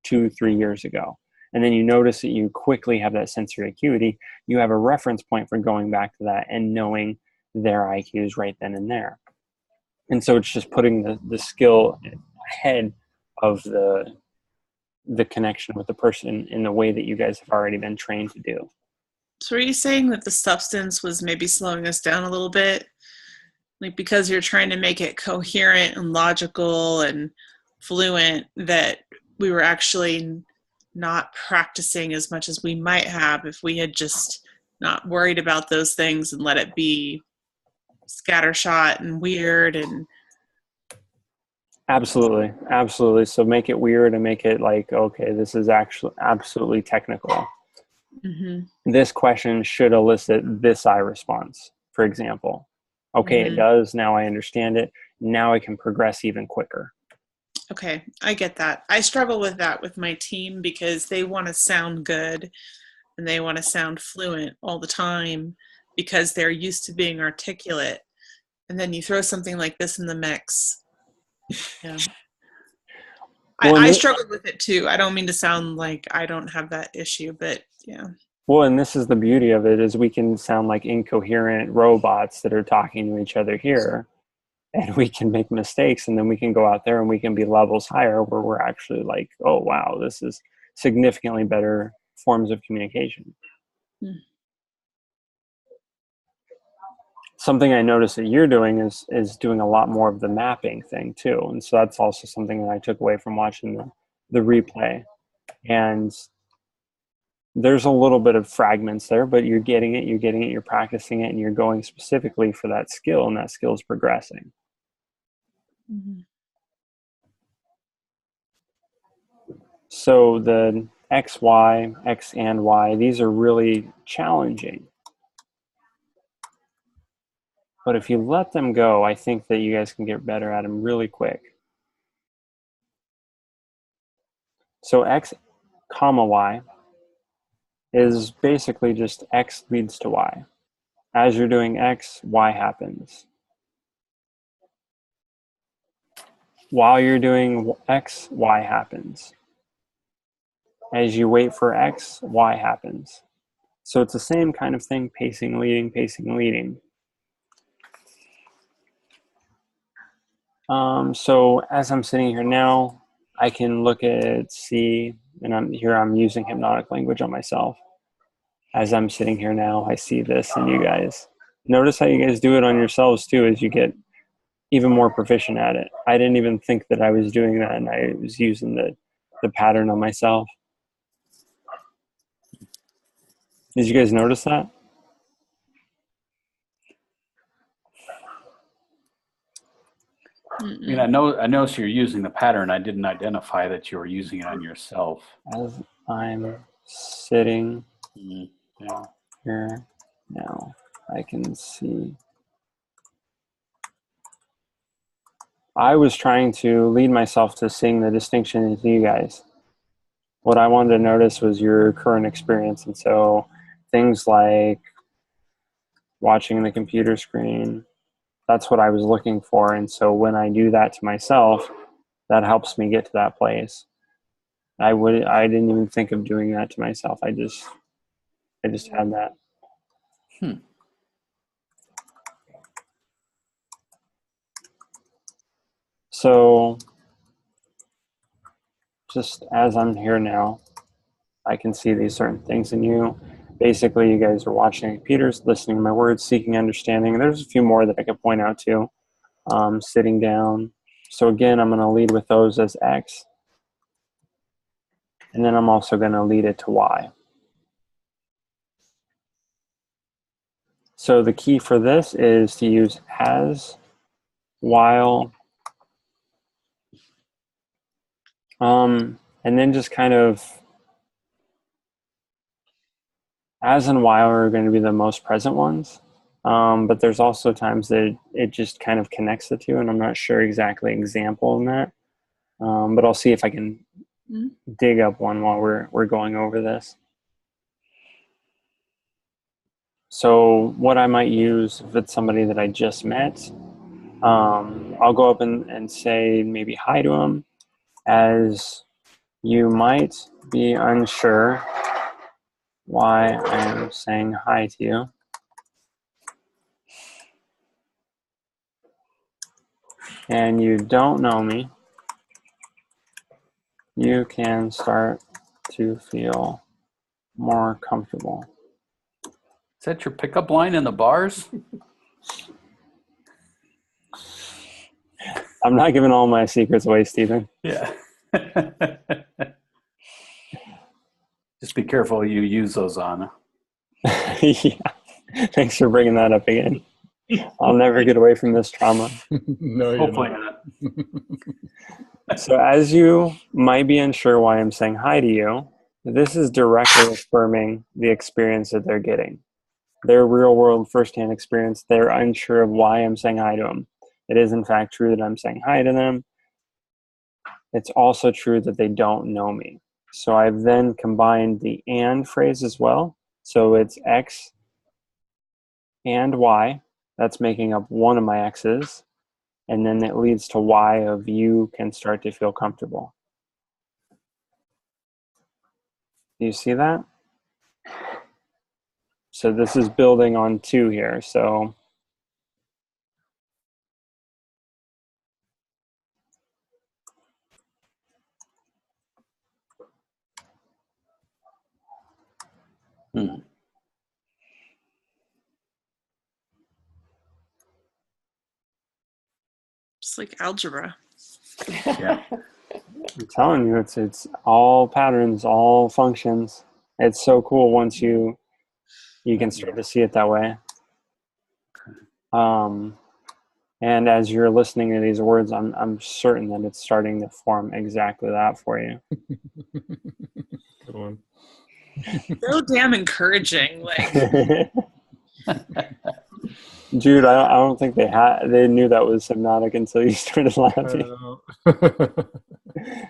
2-3 years ago? And then you notice that you quickly have that sensory acuity. You have a reference point for going back to that and knowing their IQs right then and there. And so it's just putting the skill ahead of the connection with the person in the way that you guys have already been trained to do. So are you saying that the substance was maybe slowing us down a little bit? Like because you're trying to make it coherent and logical and fluent, that we were actually not practicing as much as we might have if we had just not worried about those things and let it be scattershot and weird and absolutely. So make it weird and make it like, okay, this is actually absolutely technical. Mm-hmm. This question should elicit this I response, for example. Okay, mm-hmm. It does. Now I understand it. Now I can progress even quicker. Okay, I get that. I struggle with that with my team because they want to sound good and they want to sound fluent all the time because they're used to being articulate. And then you throw something like this in the mix. Yeah. Well, I struggle with it too. I don't mean to sound like I don't have that issue, but yeah. Well, and this is the beauty of it, is we can sound like incoherent robots that are talking to each other here, and we can make mistakes, and then we can go out there and we can be levels higher where we're actually like, oh, wow, this is significantly better forms of communication. Hmm. Something I noticed that you're doing is doing a lot more of the mapping thing too. And so that's also something that I took away from watching the replay. And there's a little bit of fragments there, but you're getting it, you're practicing it, and you're going specifically for that skill, and that skill is progressing. Mm-hmm. So the X, Y, X and Y, these are really challenging. But if you let them go, I think that you guys can get better at them really quick. So X, comma, Y is basically just X leads to Y. As you're doing X, Y happens. while you're doing X, Y happens. As you wait for X, Y happens. So it's the same kind of thing, pacing, leading, pacing, leading. So as I'm sitting here now, I can look at, see, and I'm using hypnotic language on myself. As I'm sitting here now, I see this in you guys. Notice how you guys do it on yourselves too as you get even more proficient at it. I didn't even think that I was doing that, and I was using the pattern on myself. Did you guys notice that? I mean, I noticed you're using the pattern. I didn't identify that you were using it on yourself. As I'm sitting Yeah. here now, I can see. I was trying to lead myself to seeing the distinction into you guys. What I wanted to notice was your current experience. And so things like watching the computer screen, that's what I was looking for. And so when I do that to myself, that helps me get to that place. I didn't even think of doing that to myself. I just had that. So just as I'm here now, I can see these certain things in you. Basically, you guys are watching computers, listening to my words, seeking understanding. There's a few more that I could point out too. Sitting down. So again, I'm going to lead with those as X. And then I'm also going to lead it to Y. So the key for this is to use as, while, and then just kind of as and while are going to be the most present ones. But there's also times that it just kind of connects the two, and I'm not sure exactly example in that. But I'll see if I can dig up one while we're going over this. So what I might use if it's somebody that I just met, I'll go up and say maybe hi to them, as you might be unsure why I'm saying hi to you. And you don't know me, you can start to feel more comfortable. Is that your pickup line in the bars? I'm not giving all my secrets away, Stephen. Yeah. Just be careful you use those on. Yeah. Thanks for bringing that up again. I'll never get away from this trauma. No, Hopefully not. So as you might be unsure why I'm saying hi to you, this is directly affirming the experience that they're getting. Their real world firsthand experience, they're unsure of why I'm saying hi to them. It is in fact true that I'm saying hi to them. It's also true that they don't know me. So I've then combined the and phrase as well. So it's X and Y. That's making up one of my X's. And then it leads to Y of you can start to feel comfortable. Do you see that? So this is building on two here. So It's like algebra. Yeah. I'm telling you, it's all patterns, all functions. It's so cool once you can start to see it that way. And as you're listening to these words, I'm certain that it's starting to form exactly that for you. Good one. So damn encouraging. Like, Jude, I don't think they knew that was hypnotic until you started laughing.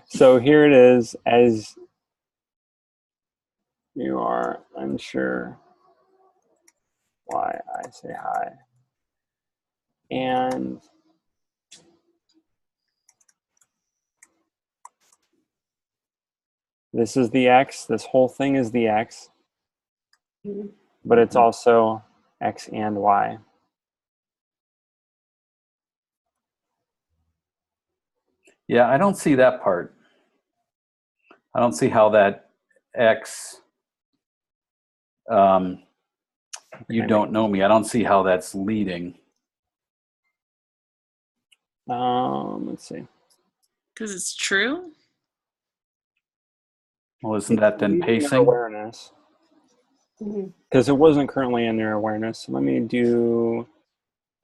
So here it is, as you are unsure why I say hi. And This is the X. This whole thing is the X. But it's also X and Y. Yeah, I don't see that part. I don't see how that X, you don't know me. I don't see how that's leading. Let's see. Because it's true. Well, isn't that then Leading their pacing? awareness. Because it wasn't currently in their awareness. Let me do,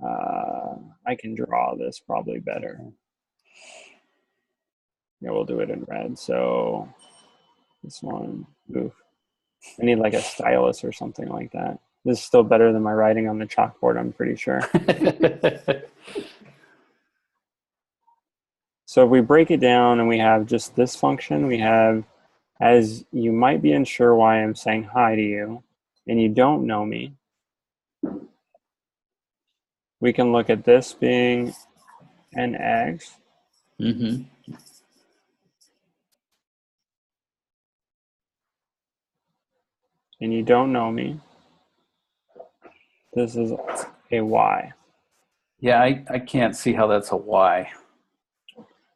I can draw this probably better. Yeah, we'll do it in red. So this one, oof. I need like a stylus or something like that. This is still better than my writing on the chalkboard, I'm pretty sure. So if we break it down and we have just this function, we have, as you might be unsure why I'm saying hi to you, and you don't know me, we can look at this being an X. Mm-hmm. And you don't know me. This is a Y. Yeah, I can't see how that's a Y.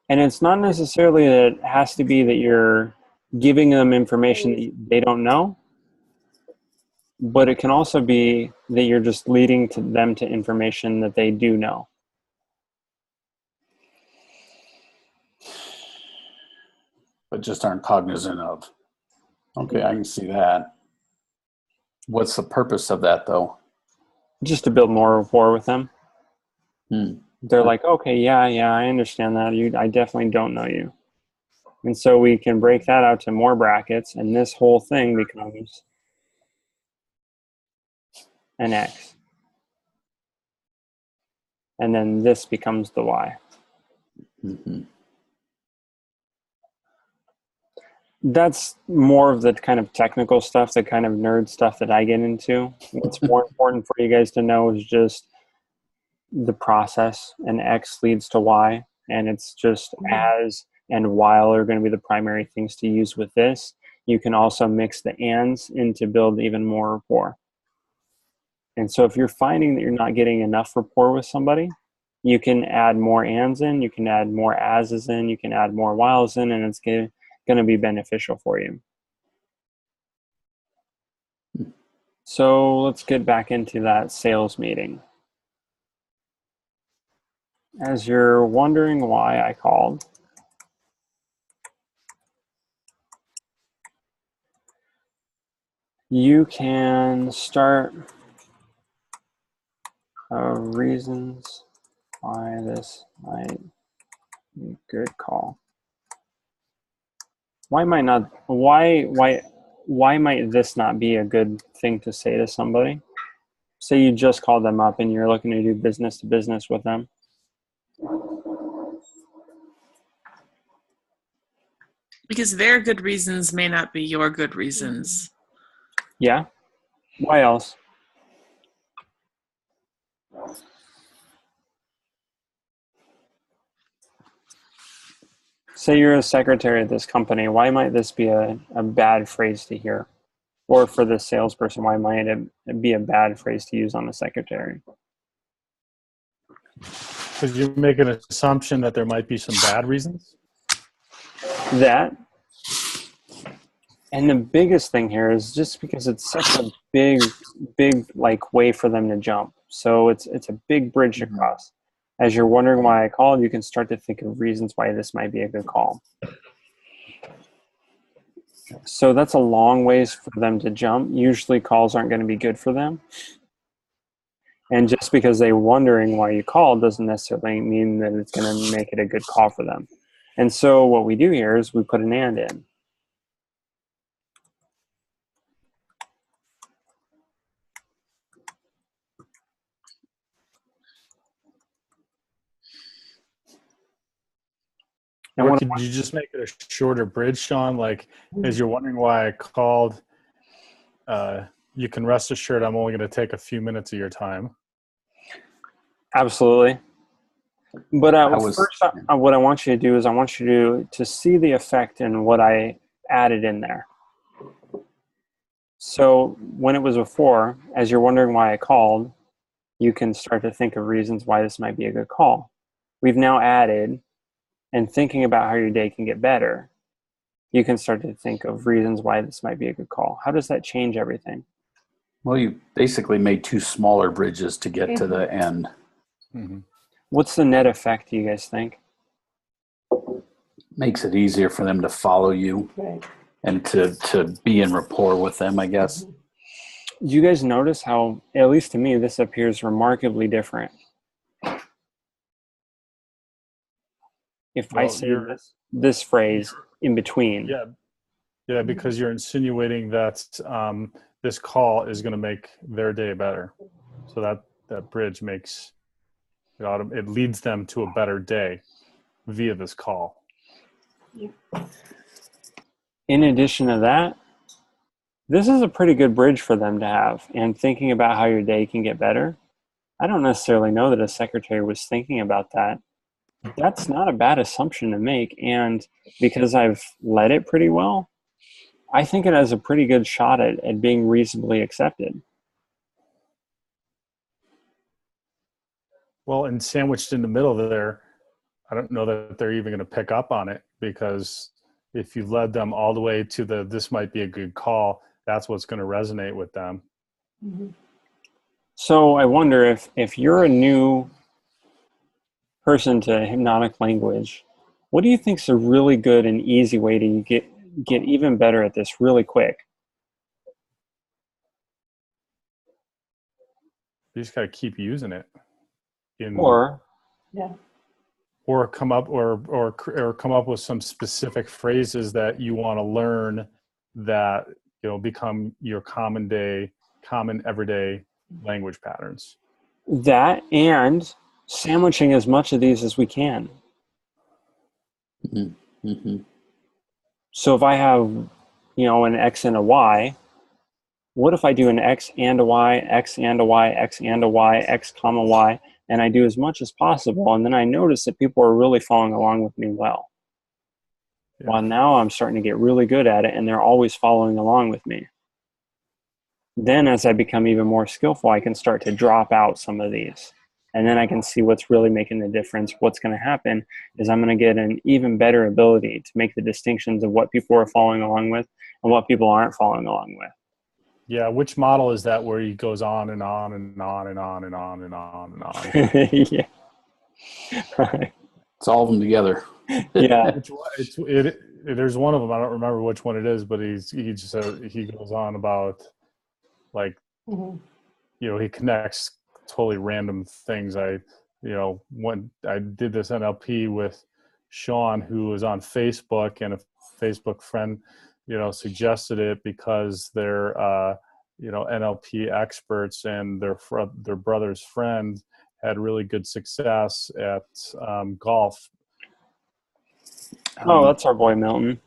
And it's not necessarily that it has to be that you're giving them information that they don't know, but it can also be that you're just leading to them to information that they do know. But just aren't cognizant of. Okay, I can see that. What's the purpose of that, though? Just to build more rapport with them. Hmm. They're like, okay, yeah, I understand that. I definitely don't know you. And so we can break that out to more brackets, and this whole thing becomes an X. And then this becomes the Y. Mm-hmm. That's more of the kind of technical stuff, the kind of nerd stuff that I get into. What's more important for you guys to know is just the process, and X leads to Y, and it's just as and while are going to be the primary things to use with this. You can also mix the ands in to build even more rapport. And so if you're finding that you're not getting enough rapport with somebody, you can add more ands in, you can add more as's in, you can add more whiles in, and it's going to be beneficial for you. So let's get back into that sales meeting. As you're wondering why I called, you can start reasons why this might be a good call. Why might this not be a good thing to say to somebody? Say you just called them up and you're looking to do business to business with them. Because their good reasons may not be your good reasons. Yeah. Why else? Say you're a secretary at this company. Why might this be a bad phrase to hear? Or for the salesperson, why might it be a bad phrase to use on a secretary? Because you make an assumption that there might be some bad reasons. That. And the biggest thing here is just because it's such a big like way for them to jump. So it's a big bridge to cross. As you're wondering why I called, you can start to think of reasons why this might be a good call. So that's a long ways for them to jump. Usually calls aren't going to be good for them. And just because they're wondering why you called doesn't necessarily mean that it's going to make it a good call for them. And so what we do here is we put an and in. And Or could you just make it a shorter bridge, Sean? Like, as you're wondering why I called, you can rest assured I'm only going to take a few minutes of your time. Absolutely. But first, what I want you to do is I want you to see the effect in what I added in there. So when it was before, as you're wondering why I called, you can start to think of reasons why this might be a good call. We've now added, and thinking about how your day can get better, you can start to think of reasons why this might be a good call. How does that change everything? Well, you basically made two smaller bridges to get to the end. Mm-hmm. What's the net effect, do you guys think? Makes it easier for them to follow you, Right. and to be in rapport with them, I guess. Do you guys notice how, at least to me, this appears remarkably different? If I say this phrase in between. Yeah, because you're insinuating that this call is going to make their day better. So that bridge makes it leads them to a better day via this call. In addition to that, this is a pretty good bridge for them to have. And thinking about how your day can get better, I don't necessarily know that a secretary was thinking about that. That's not a bad assumption to make. And because I've led it pretty well, I think it has a pretty good shot at being reasonably accepted. Well, and sandwiched in the middle there, I don't know that they're even going to pick up on it, because if you led them all the way to this might be a good call, that's what's going to resonate with them. Mm-hmm. So I wonder if you're a new person to hypnotic language, what do you think is a really good and easy way to get even better at this really quick? You just got to keep using it. Or come up come up with some specific phrases that you want to learn that become your common everyday language patterns. That, and sandwiching as much of these as we can. Mm-hmm. So if I have, an X and a Y, what if I do an X and a Y, X and a Y, X and a Y, X comma Y, and I do as much as possible, and then I notice that people are really following along with me well. Yeah. Well, now I'm starting to get really good at it, and they're always following along with me. Then as I become even more skillful, I can start to drop out some of these. And then I can see what's really making the difference. What's going to happen is I'm going to get an even better ability to make the distinctions of what people are following along with and what people aren't following along with. Yeah, which model is that where he goes on and on and on and on and on and on and on? Yeah. Solve them together. Yeah. There's one of them, I don't remember which one it is, but he goes on about like, he connects totally random things. When I did this NLP with Sean, who was on Facebook, and a Facebook friend, suggested it because they're, NLP experts, and their brother's friend had really good success at golf. Oh, that's our boy Milton.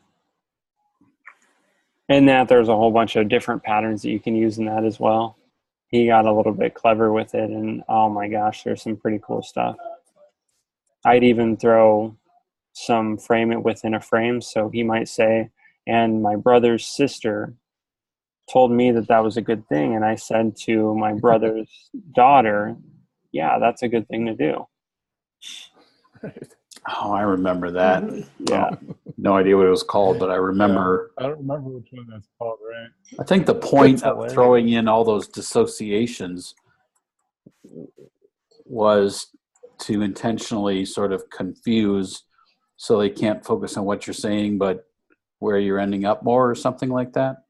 And that there's a whole bunch of different patterns that you can use in that as well. He got a little bit clever with it, and oh my gosh, there's some pretty cool stuff. I'd even throw some frame it within a frame. So he might say, and my brother's sister told me that was a good thing. And I said to my brother's daughter, yeah, that's a good thing to do. Oh, I remember that. Yeah. No idea what it was called, but I remember. Yeah, I don't remember which one that's called, right? I think the point of throwing in all those dissociations was to intentionally sort of confuse, so they can't focus on what you're saying, but where you're ending up more, or something like that.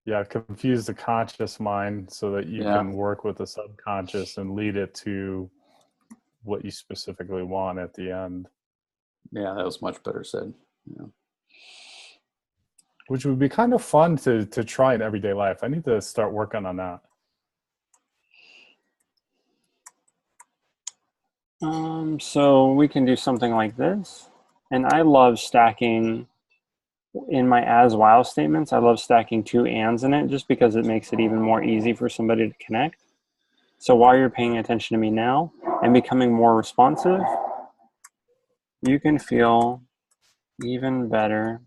Yeah, confuse the conscious mind so that you can work with the subconscious and lead it to what you specifically want at the end. Yeah, that was much better said. Yeah. Which would be kind of fun to try in everyday life. I need to start working on that. So we can do something like this. And I love stacking in my as while statements. I love stacking two ands in it just because it makes it even more easy for somebody to connect. So while you're paying attention to me now and becoming more responsive, you can feel even better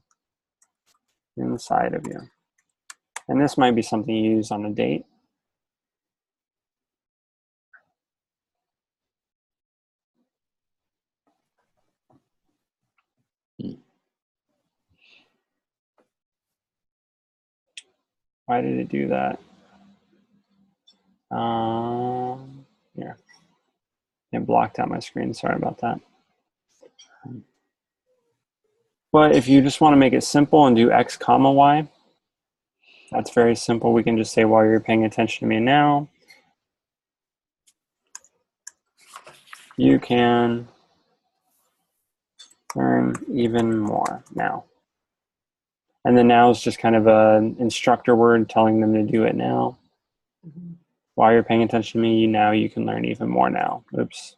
inside of you. And this might be something you use on a date. Why did it do that? Here. It blocked out my screen. Sorry about that. But if you just want to make it simple and do X comma Y, that's very simple. We can just say, while you're paying attention to me now, you can learn even more now. And then now is just kind of an instructor word telling them to do it now. While you're paying attention to me, now you can learn even more now. Oops.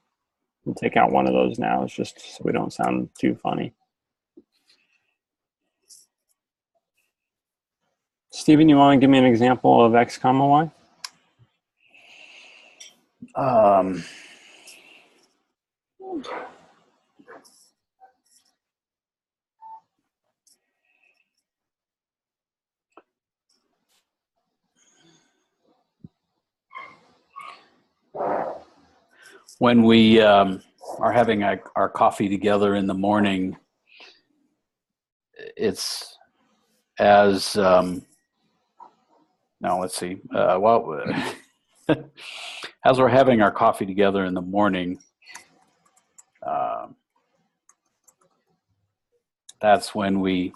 We'll take out one of those now. It's just so we don't sound too funny. Stephen, you want to give me an example of X comma Y? When we are having our coffee together in the morning, it's as now let's see. As we're having our coffee together in the morning, that's when we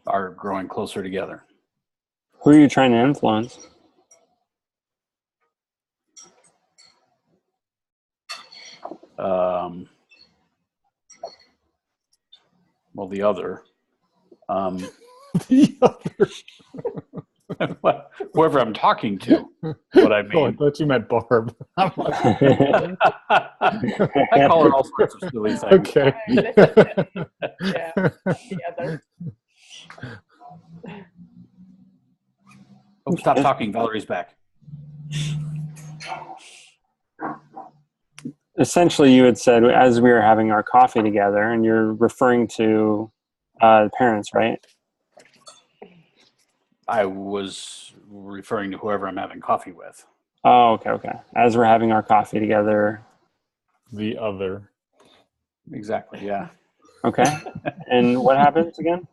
are growing closer together. Who are you trying to influence? Well, the other. The other. Whoever I'm talking to, what I mean. Oh, I thought you meant Barb. I call her all sorts of silly things. Okay. Yeah. The other. Oh, stop talking. Valerie's back. Essentially, you had said, as we were having our coffee together, and you're referring to parents, right? I was referring to whoever I'm having coffee with. Oh, okay. As we're having our coffee together. The other. Exactly, yeah. Okay. And what happens again?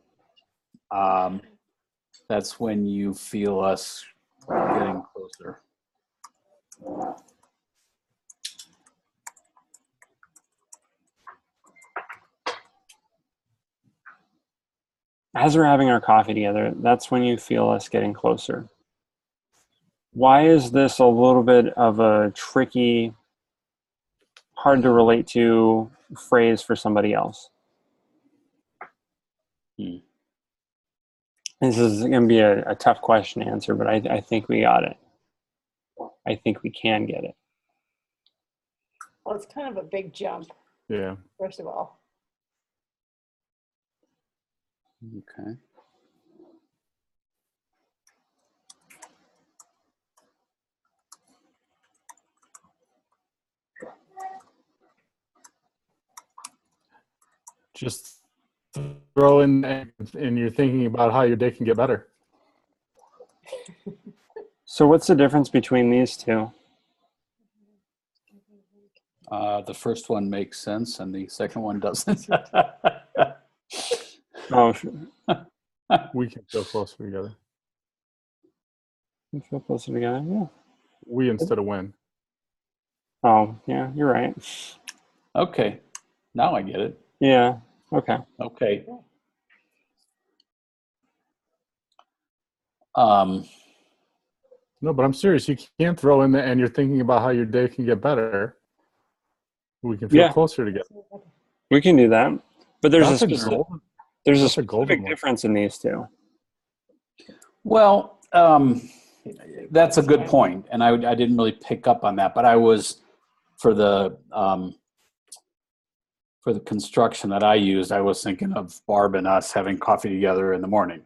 That's when you feel us getting closer. As we're having our coffee together, that's when you feel us getting closer. Why is this a little bit of a tricky, hard to relate to phrase for somebody else? This is going to be a tough question to answer, but I think we got it. I think we can get it. Well, it's kind of a big jump, Yeah. first of all. Okay. Just throw in, and you're thinking about how your day can get better. So what's the difference between these two? The first one makes sense, and the second one doesn't. Oh, We can feel closer together. we feel closer together. Yeah. We instead of when. Oh, yeah, you're right. Okay, now I get it. Yeah. Okay. Okay. No, but I'm serious. You can't throw in and you're thinking about how your day can get better. We can feel Yeah. closer together. We can do that. But there's That's a specific, golden. there's a That's a golden specific one. difference in these two. Well, that's a good point, and I didn't really pick up on that, but I was for the construction that I used, I was thinking of Barb and us having coffee together in the morning,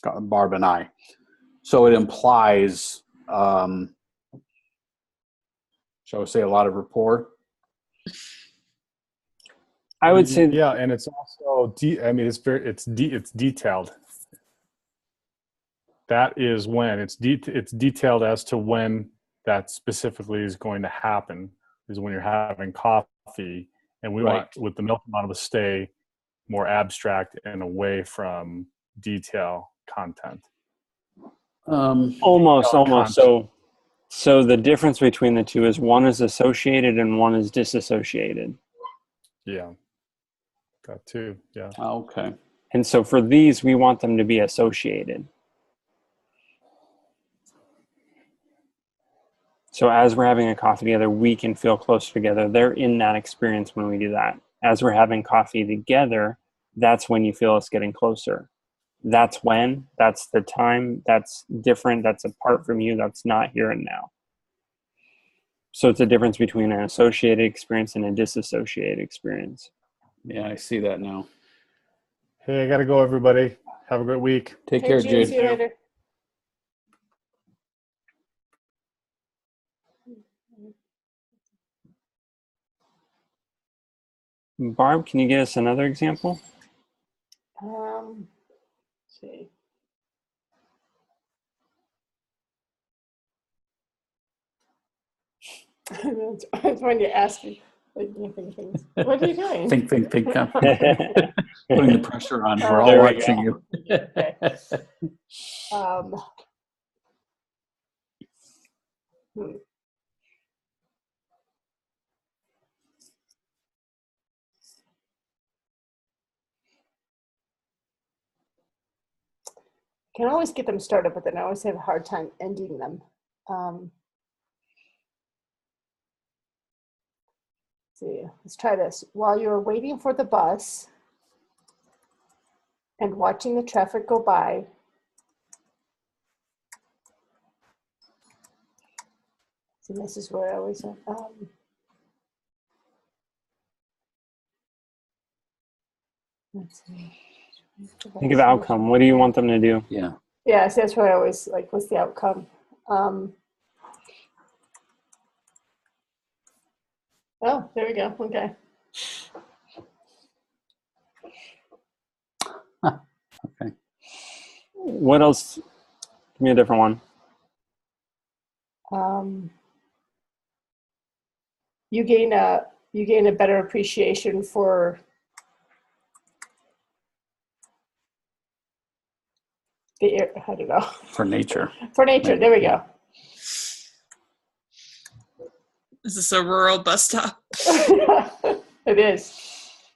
Barb and I. So it implies, shall we say, a lot of rapport. I would say, Yeah, and it's also it's detailed. that is when it's detailed as to when that specifically is going to happen, is when you're having coffee, and we Right. want with the milk model to stay more abstract and away from detail content. Almost. Content. So the difference between the two is one is associated and one is disassociated. Yeah, that too. Yeah. Okay. And so for these, we want them to be associated. So as we're having a coffee together, we can feel closer together. They're in that experience when we do that. As we're having coffee together, that's when you feel us getting closer. That's when, that's the time, that's different, that's apart from you, that's not here and now. So it's a difference between an associated experience and a disassociated experience. Yeah, I see that now. Hey, I got to go, everybody. Have a great week. Take Hey, care, Gene, Jude. see you later. Barb, can you give us another example? Let's see. It's when you ask me, like, you think things. What are you doing? Think. Putting the pressure on. We're all There we watching go. you. Okay. Hmm. Can always get them started, but then I always have a hard time ending them. See, let's try this. While you're waiting for the bus and watching the traffic go by, see, this is where I always let's see. Think of outcome. What do you want them to do? Yeah. Yeah, see, that's what I always like. What's the outcome? Oh, there we go. Okay. Okay. What else? Give me a different one. You gain a better appreciation for the air. I don't know. For nature. For nature. Maybe. There we go. Is this a rural bus stop? It is.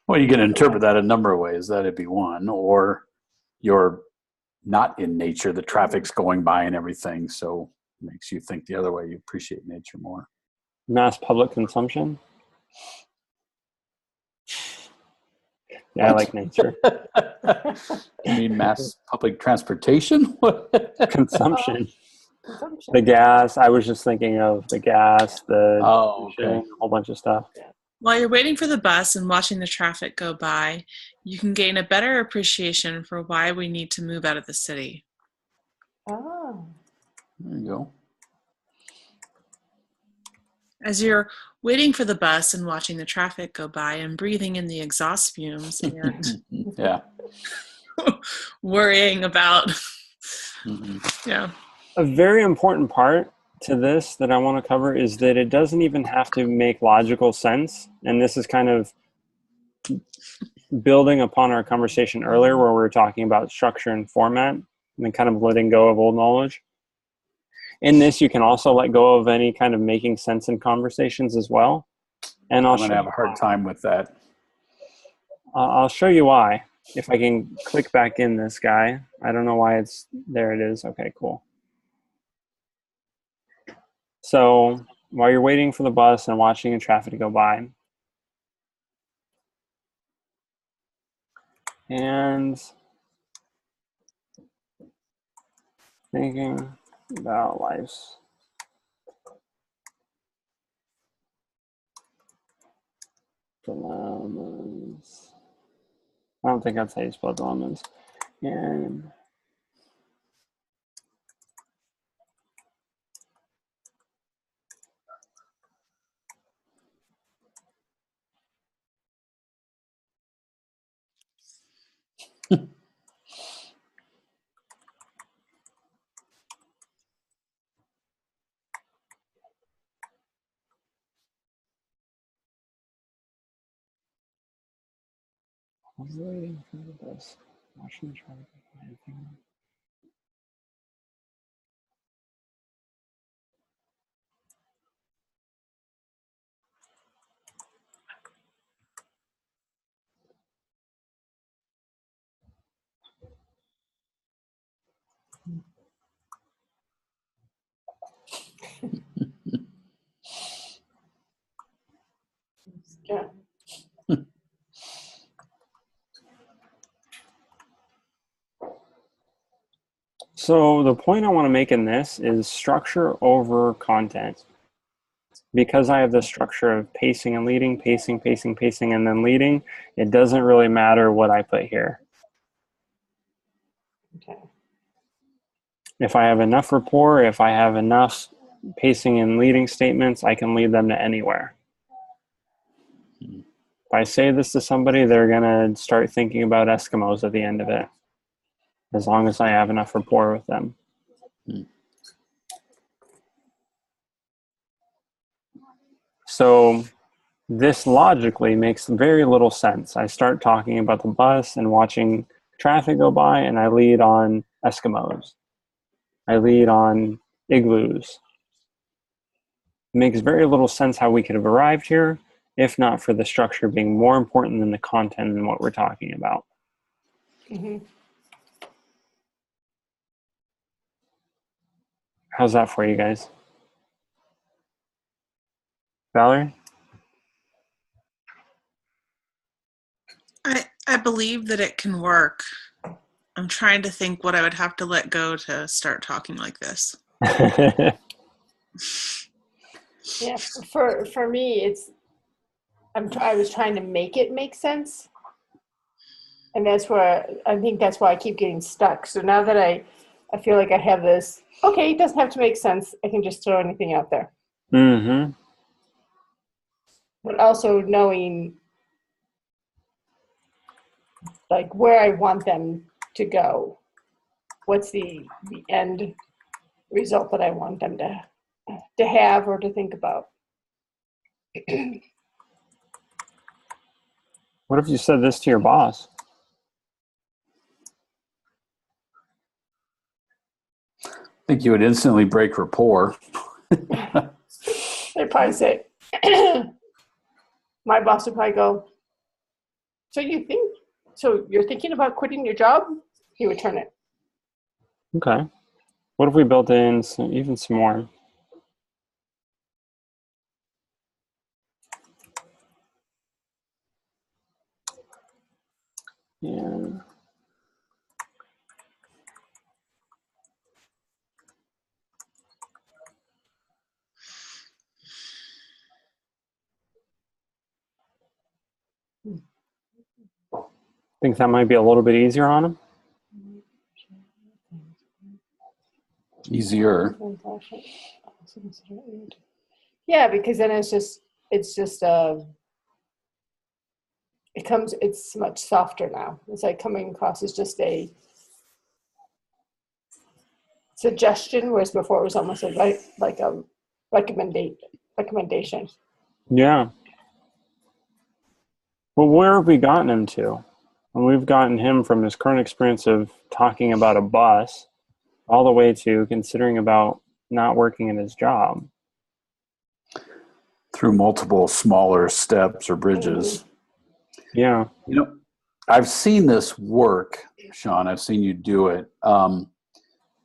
Well, you can interpret that a number of ways. That'd be one. Or you're not in nature. The traffic's going by and everything, so it makes you think the other way. You appreciate nature more. Mass public consumption. Yeah, I What? like nature. You mean mass public transportation? Consumption. Consumption. The gas. I was just thinking of the gas, the Okay. a whole bunch of stuff. While you're waiting for the bus and watching the traffic go by, you can gain a better appreciation for why we need to move out of the city. Oh. There you go. As you're waiting for the bus and watching the traffic go by and breathing in the exhaust fumes and Yeah. worrying about, Mm-hmm. yeah. A very important part to this that I want to cover is that it doesn't even have to make logical sense. And this is kind of building upon our conversation earlier where we were talking about structure and format and then kind of letting go of old knowledge. In this, you can also let go of any kind of making sense in conversations as well. And I'm going to have a hard time with that. I'll show you why. If I can click back in this guy. I don't know why it's, there it is. Okay, cool. So while you're waiting for the bus and watching the traffic to go by, and thinking about life's dilemmas. I don't think that's how you spell dilemmas. And I was waiting for this. Watching the chart. Yeah. So the point I want to make in this is structure over content. Because I have the structure of pacing and leading, pacing, pacing, pacing, and then leading, it doesn't really matter what I put here. Okay. If I have enough rapport, if I have enough pacing and leading statements, I can lead them to anywhere. If I say this to somebody, they're going to start thinking about Eskimos at the end of it, as long as I have enough rapport with them. So this logically makes very little sense. I start talking about the bus and watching traffic go by, and I lead on Eskimos. I lead on igloos. It makes very little sense how we could have arrived here, if not for the structure being more important than the content and what we're talking about. Mm-hmm. How's that for you guys? Valerie? I believe that it can work. I'm trying to think what I would have to let go to start talking like this. Yeah. For me, it's I was trying to make it make sense, and that's where I think that's why I keep getting stuck. So now that I feel like I have this, okay, it doesn't have to make sense. I can just throw anything out there. Mm-hmm. But also knowing like where I want them to go. What's the end result that I want them to have or to think about? What if you said this to your boss? I think you would instantly break rapport. They'd probably say, my boss would probably go, so you're thinking about quitting your job? He would turn it. Okay. What if we built in even some more? Yeah. Think that might be a little bit easier on him? Easier. Yeah, because then it's just it's much softer now. It's like coming across as just a suggestion, whereas before it was almost like a recommendation. Yeah. Well, where have we gotten him to? And we've gotten him from his current experience of talking about a bus all the way to considering about not working in his job. Through multiple smaller steps or bridges. Yeah. You know, I've seen this work, Sean. I've seen you do it. But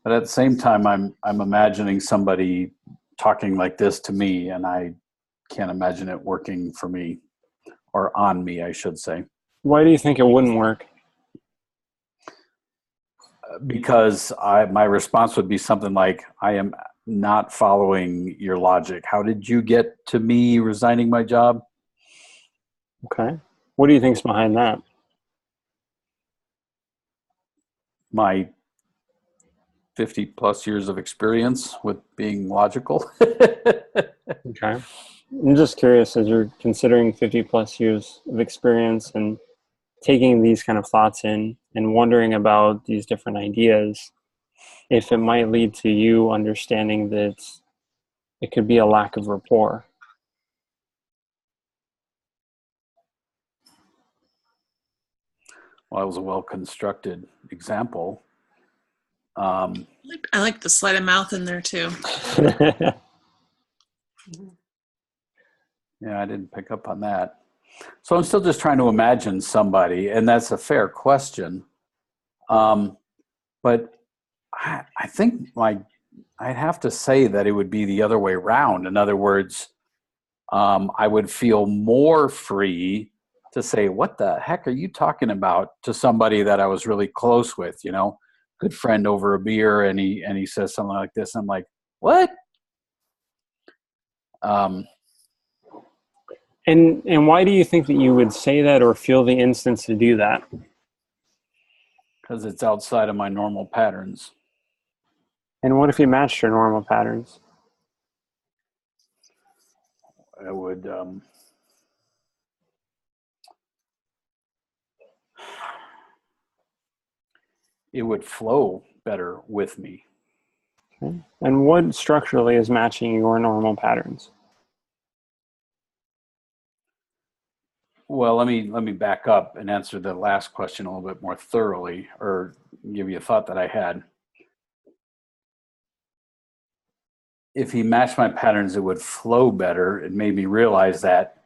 at the same time, I'm imagining somebody talking like this to me, and I can't imagine it working for me, or on me, I should say. Why do you think it wouldn't work? Because my response would be something like, I am not following your logic. How did you get to me resigning my job? Okay. What do you think's behind that? My 50 plus years of experience with being logical. Okay. I'm just curious, as you're considering 50 plus years of experience and taking these kind of thoughts in and wondering about these different ideas, if it might lead to you understanding that it could be a lack of rapport. Well, that was a well-constructed example. I like the sleight of mouth in there too. Yeah, I didn't pick up on that. So I'm still just trying to imagine somebody, and that's a fair question. But I think I'd have to say that it would be the other way around. In other words, I would feel more free to say, "What the heck are you talking about?" to somebody that I was really close with, good friend over a beer, and he says something like this. I'm like, "What?" And why do you think that you would say that or feel the instance to do that? Because it's outside of my normal patterns. And what if you matched your normal patterns? I would it would flow better with me. Okay. And what structurally is matching your normal patterns? Well, let me back up and answer the last question a little bit more thoroughly, or give you a thought that I had. If he matched my patterns, it would flow better. It made me realize that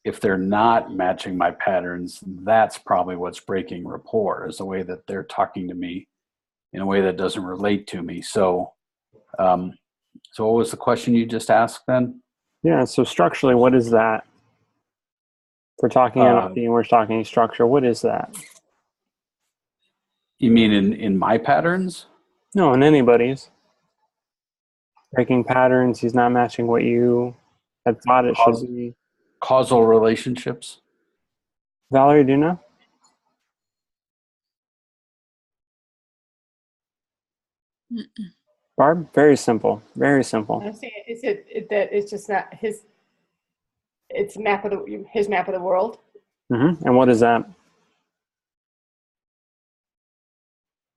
if they're not matching my patterns, that's probably what's breaking rapport, is the way that they're talking to me in a way that doesn't relate to me. So, so what was the question you just asked then? Yeah, so structurally, what is that? If we're talking NLP and we're talking structure, what is that? You mean in my patterns? No, in anybody's. Breaking patterns, he's not matching what you had thought it should be. Causal relationships? Valerie, do you know? Mm-mm. Barb? Very simple. Very simple. I'm saying, is it that it's just not his? It's his map of the world. Mm-hmm. And what is that?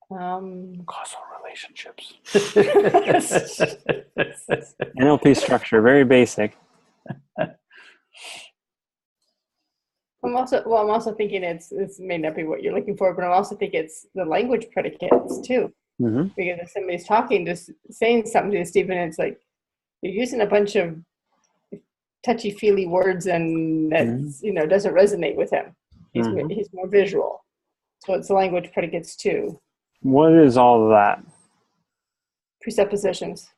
Causal relationships. NLP structure, very basic. I'm also thinking this may not be what you're looking for, but I'm also thinking it's the language predicates too. Mm-hmm. Because if somebody's talking, just saying something to Stephen, it's like you're using a bunch of touchy-feely words, and that doesn't resonate with him. He's more visual, so it's the language predicates too. What is all of that? Presuppositions.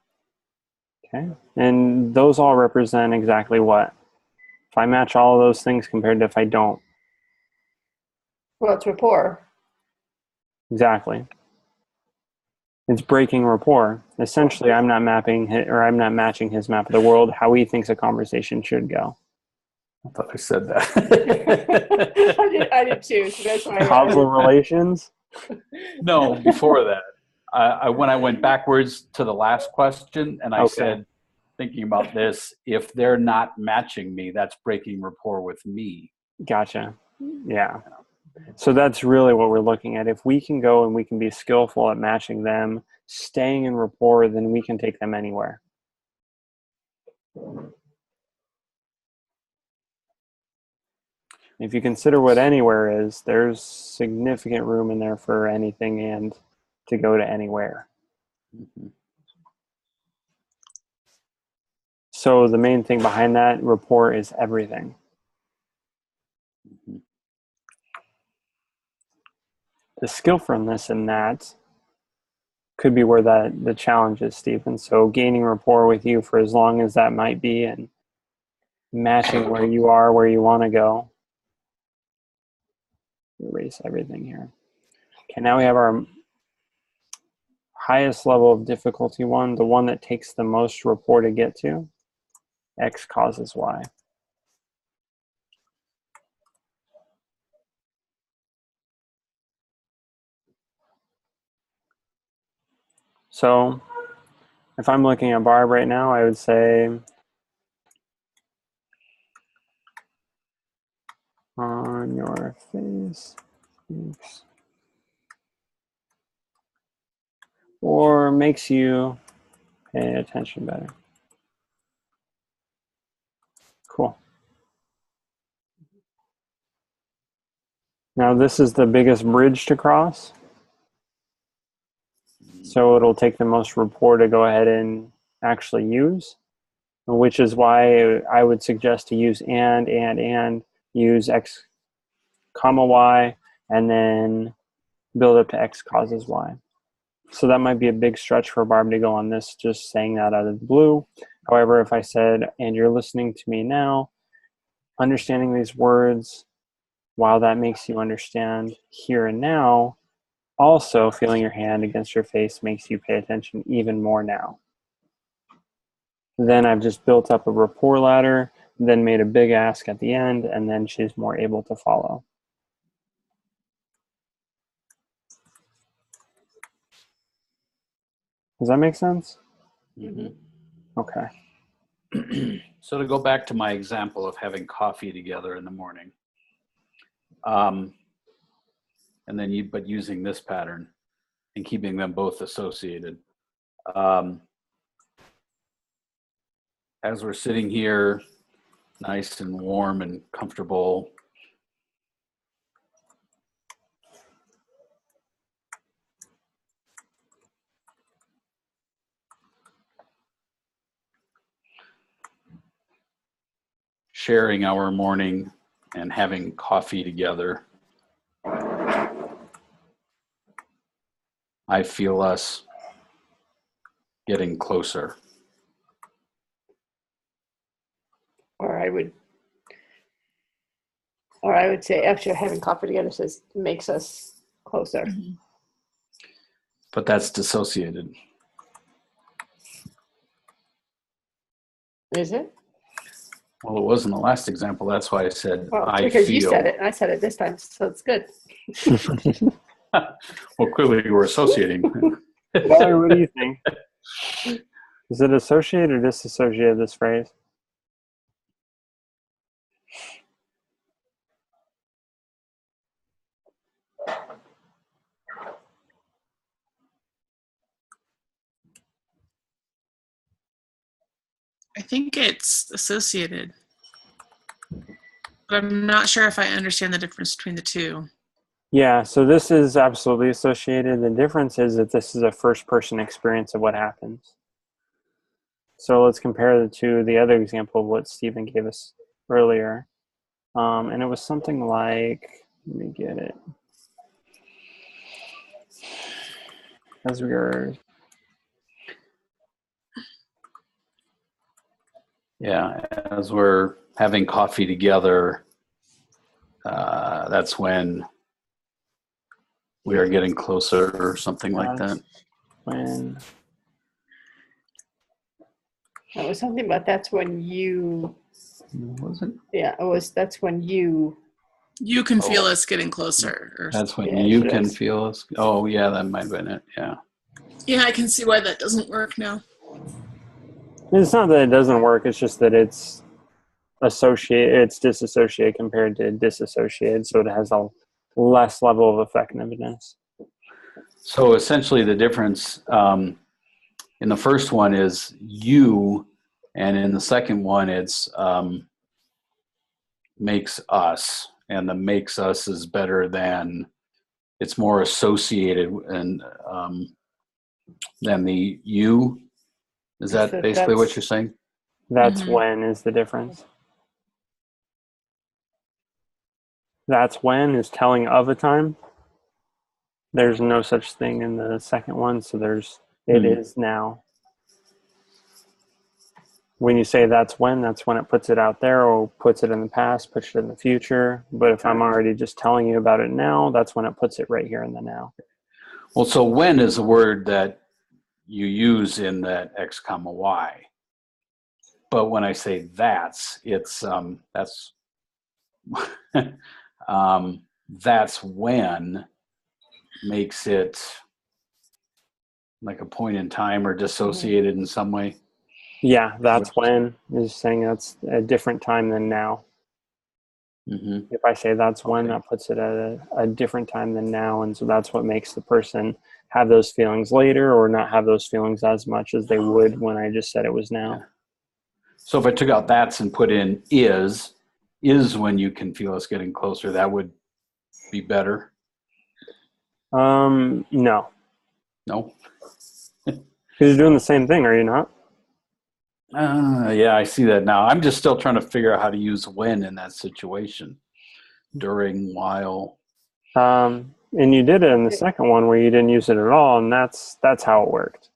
Okay, and those all represent exactly what? If I match all of those things compared to if I don't. Well, it's rapport. Exactly. It's breaking rapport. Essentially, I'm not matching his map of the world, how he thinks a conversation should go. I thought I said that. I did too. So that's why. Causal relations? No, before that. When I went backwards to the last question, and I said, thinking about this, if they're not matching me, that's breaking rapport with me. Gotcha. Yeah. So that's really what we're looking at. If we can go and we can be skillful at matching them, staying in rapport, then we can take them anywhere. If you consider what anywhere is, there's significant room in there for anything and to go to anywhere. Mm-hmm. So the main thing behind that, rapport is everything. Mm-hmm. The skillfulness in that could be where the challenge is, Stephen. So gaining rapport with you for as long as that might be, and matching where you are, where you want to go. Erase everything here. Okay, now we have our highest level of difficulty one, the one that takes the most rapport to get to. X causes Y. So if I'm looking at Barb right now, I would say on your face, or makes you pay attention better. Cool. Now this is the biggest bridge to cross. So it'll take the most rapport to go ahead and actually use, which is why I would suggest to use and use X comma Y, and then build up to X causes Y. So that might be a big stretch for Barb to go on this, just saying that out of the blue. However, if I said, and you're listening to me now, understanding these words, while that makes you understand here and now, also feeling your hand against your face makes you pay attention even more now. Then I've just built up a rapport ladder, then made a big ask at the end, and then she's more able to follow. Does that make sense? Mm-hmm. Okay. So to go back to my example of having coffee together in the morning, and then but using this pattern and keeping them both associated. As we're sitting here, nice and warm and comfortable, sharing our morning and having coffee together, I feel us getting closer. Or I would say after having coffee together says makes us closer. Mm-hmm. But that's dissociated. Is it? Well, it was in the last example. That's why I said Well, I because feel. you said it and I said it this time, so it's good. Well, clearly we're associating. Valerie, what do you think? Is it associated or disassociated, this phrase? I think it's associated, but I'm not sure if I understand the difference between the two. Yeah, so this is absolutely associated. The difference is that this is a first-person experience of what happens. So let's compare the other example of what Stephen gave us earlier. And it was something like, let me get it. As we are... Yeah, as we're having coffee together, that's when we are getting closer or something like that. When... It was something about that's when you... Was it? Yeah, that's when you... You can feel us getting closer. Or That's when Yeah, you it can is. feel us. Oh, yeah, that might have been it. Yeah. yeah, I can see why that doesn't work now. It's not that it doesn't work, it's just that it's disassociated compared to disassociated, so it has a less level of effectiveness. So essentially the difference in the first one is you, and in the second one it's makes us, and the makes us is better than, it's more associated and than the you. Is that So basically what you're saying? That's Mhm. when is the difference. That's when is telling of a time. There's no such thing in the second one, so it is now. When you say that's when it puts it out there, or puts it in the past, puts it in the future. But if I'm already just telling you about it now, that's when it puts it right here in the now. Well, so when is a word that you use in that X comma Y. But when I say it's that's when makes it like a point in time or dissociated in some way. Yeah, that's when is saying that's a different time than now. Mm-hmm. If I say that's when, that puts it at a different time than now. And so that's what makes the person have those feelings later or not have those feelings as much as they would when I just said it was now. Yeah. So if I took out that's and put in is when you can feel us getting closer, that would be better? No, No. because you're doing the same thing, are you not? Yeah, I see that now. I'm just still trying to figure out how to use when in that situation. During, while. And you did it in the second one where you didn't use it at all, and that's how it worked.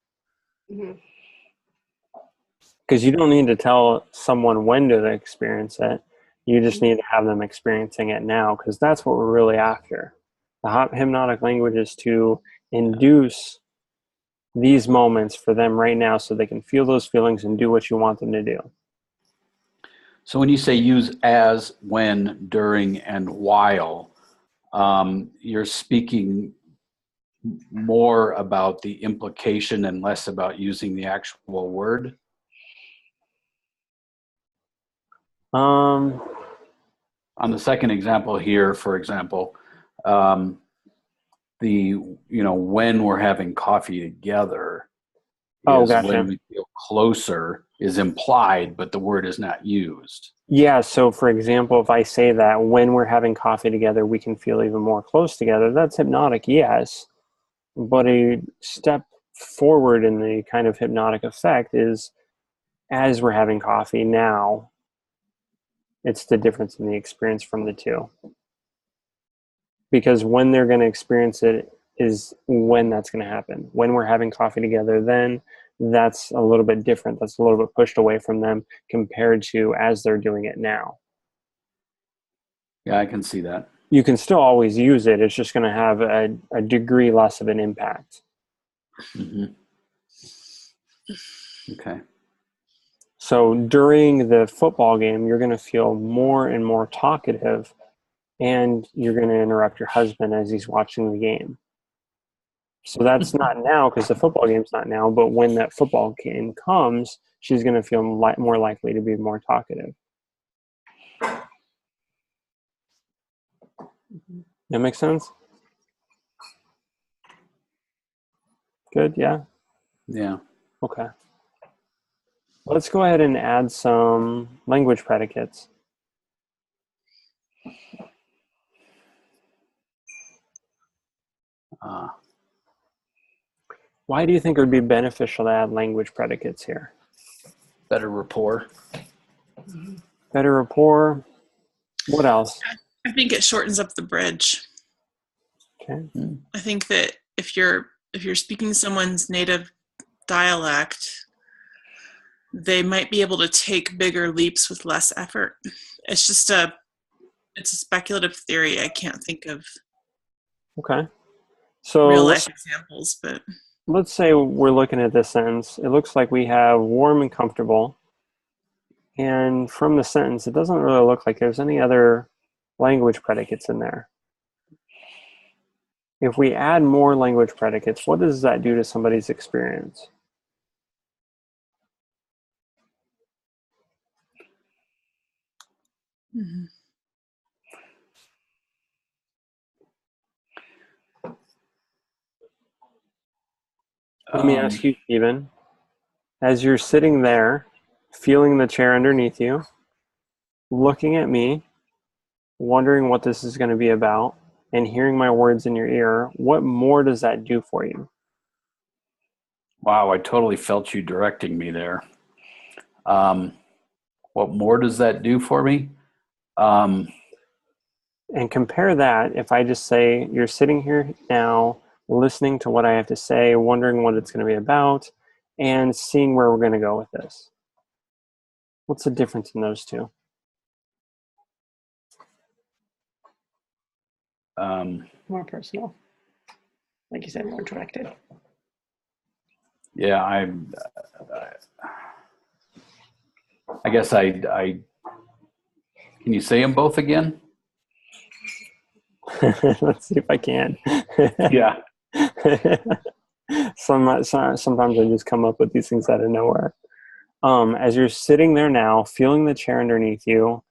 Mhm. Because you don't need to tell someone when to experience it. You just need to have them experiencing it now, because that's what we're really after. The hypnotic language is to induce these moments for them right now so they can feel those feelings and do what you want them to do. So when you say use as, when, during, and while, you're speaking more about the implication and less about using the actual word? Um, On the second example here, for example, when we're having coffee together Oh, is gotcha. when we feel closer is implied, but the word is not used. Yeah, so for example, if I say that when we're having coffee together, we can feel even more close together, that's hypnotic, yes. But a step forward in the kind of hypnotic effect is as we're having coffee now, it's the difference in the experience from the two. Because when they're going to experience it is when that's going to happen. When we're having coffee together, then that's a little bit different. That's a little bit pushed away from them compared to as they're doing it now. Yeah, I can see that. You can still always use it. It's just going to have a degree less of an impact. Mm-hmm. Okay. So during the football game, you're going to feel more and more talkative, and you're going to interrupt your husband as he's watching the game. So that's not now because the football game's not now, but when that football game comes, she's going to feel more likely to be more talkative. That makes sense? Good, yeah? Yeah. Okay. Let's go ahead and add some language predicates. Why do you think it would be beneficial to add language predicates here? Better rapport. Better rapport. What else? I think it shortens up the bridge. Okay. I think that if you're speaking someone's native dialect, they might be able to take bigger leaps with less effort. It's a speculative theory. I can't think of Okay. So real life examples, but let's say we're looking at this sentence. It looks like we have warm and comfortable. And from the sentence, it doesn't really look like there's any other language predicates in there. If we add more language predicates, what does that do to somebody's experience? mm-hmm. Let me ask you, Stephen, as you're sitting there, feeling the chair underneath you, looking at me, wondering what this is going to be about, and hearing my words in your ear, what more does that do for you? Wow, I totally felt you directing me there. What more does that do for me? And compare that if I just say, you're sitting here now, listening to what I have to say, wondering what it's going to be about, and seeing where we're going to go with this. What's the difference in those two? More personal. Like you said, more directed. Yeah, I guess I can you say them both again? Let's see if I can. Yeah. Sometimes I just come up with these things out of nowhere. As you're sitting there now, feeling the chair underneath you,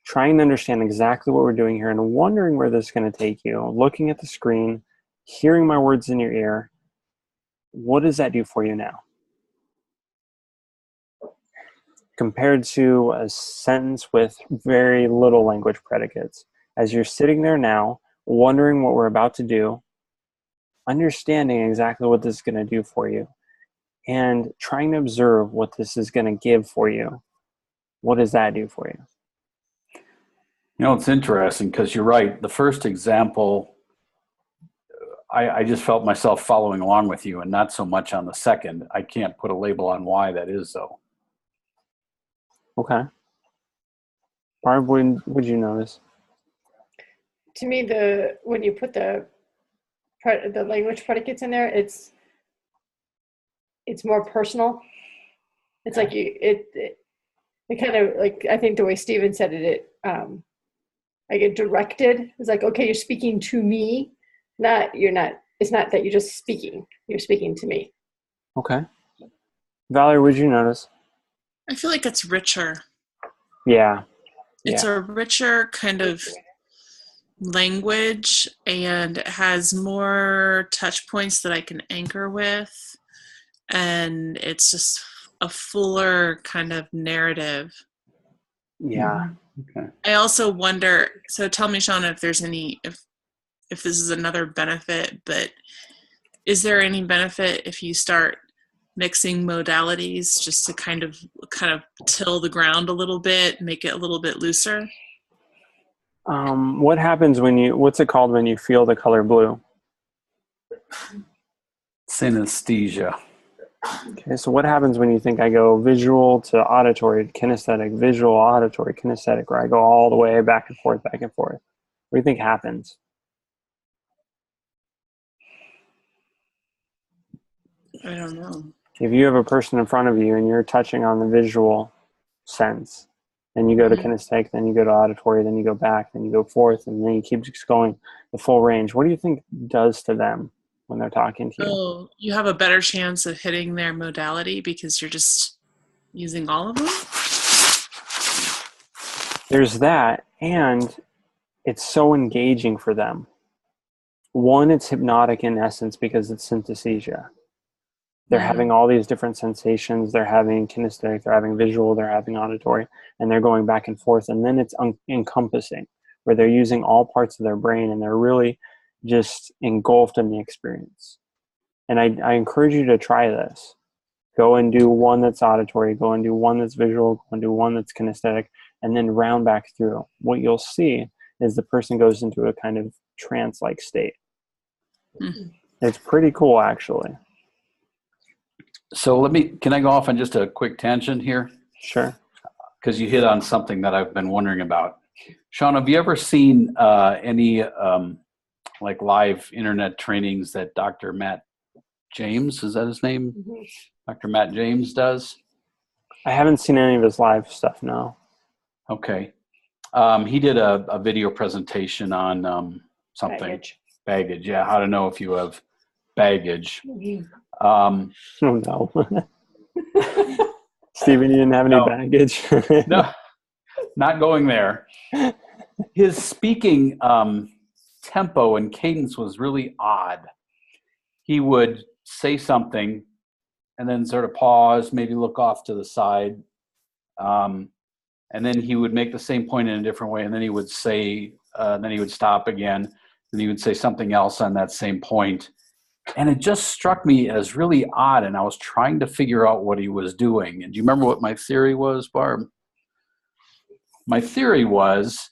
trying to understand exactly what we're doing here and wondering where this is going to take you, looking at the screen, hearing my words in your ear, what does that do for you now? Compared to a sentence with very little language predicates. As you're sitting there now, wondering what we're about to do, understanding exactly what this is going to do for you, and trying to observe what this is going to give for you. What does that do for you? You know, it's interesting because you're right. The first example, I just felt myself following along with you, and not so much on the second. I can't put a label on why that is, though. Okay. Barb, what would you notice? To me, when you put the language predicates in there, it's more personal. It's like it kind of, like, I think the way Stephen said it, like it directed. It's like, okay, you're speaking to me. It's not that you're just speaking. You're speaking to me. Okay. Valerie, what did you notice? I feel like it's richer. Yeah. It's a richer kind of language, and it has more touch points that I can anchor with. And it's just a fuller kind of narrative. Yeah. Okay. I also wonder, so tell me, Shauna, if there's any, if this is another benefit, but is there any benefit if you start mixing modalities just to kind of till the ground a little bit, make it a little bit looser? What happens what's it called when you feel the color blue? Synesthesia. Okay, so what happens when you think I go visual to auditory, kinesthetic, visual, auditory, kinesthetic, or I go all the way back and forth, back and forth? What do you think happens? I don't know. If you have a person in front of you and you're touching on the visual sense, then you go to kinesthetic, then you go to auditory, then you go back, then you go forth, and then you keep just going the full range. What do you think does to them when they're talking to you? Oh, you have a better chance of hitting their modality because you're just using all of them? There's that, and it's so engaging for them. One, it's hypnotic in essence because it's synesthesia. They're having all these different sensations. They're having kinesthetic, they're having visual, they're having auditory, and they're going back and forth. And then it's encompassing, where they're using all parts of their brain and they're really just engulfed in the experience. And I encourage you to try this. Go and do one that's auditory, go and do one that's visual, go and do one that's kinesthetic, and then round back through. What you'll see is the person goes into a kind of trance-like state. It's pretty cool, actually. So can I go off on just a quick tangent here? Sure. Because you hit on something that I've been wondering about. Sean, have you ever seen any like live internet trainings that Dr. Matt James, is that his name? Mm-hmm. Dr. Matt James does? I haven't seen any of his live stuff, no. Okay. He did a video presentation on something. Baggage, yeah. How to know if you have baggage. Mm-hmm. Oh, no. Stephen, you didn't have any baggage? No, not going there. His speaking tempo and cadence was really odd. He would say something and then sort of pause, maybe look off to the side. And then he would make the same point in a different way. And then he would say, then he would stop again. And he would say something else on that same point. And it just struck me as really odd. And I was trying to figure out what he was doing. And do you remember what my theory was, Barb? My theory was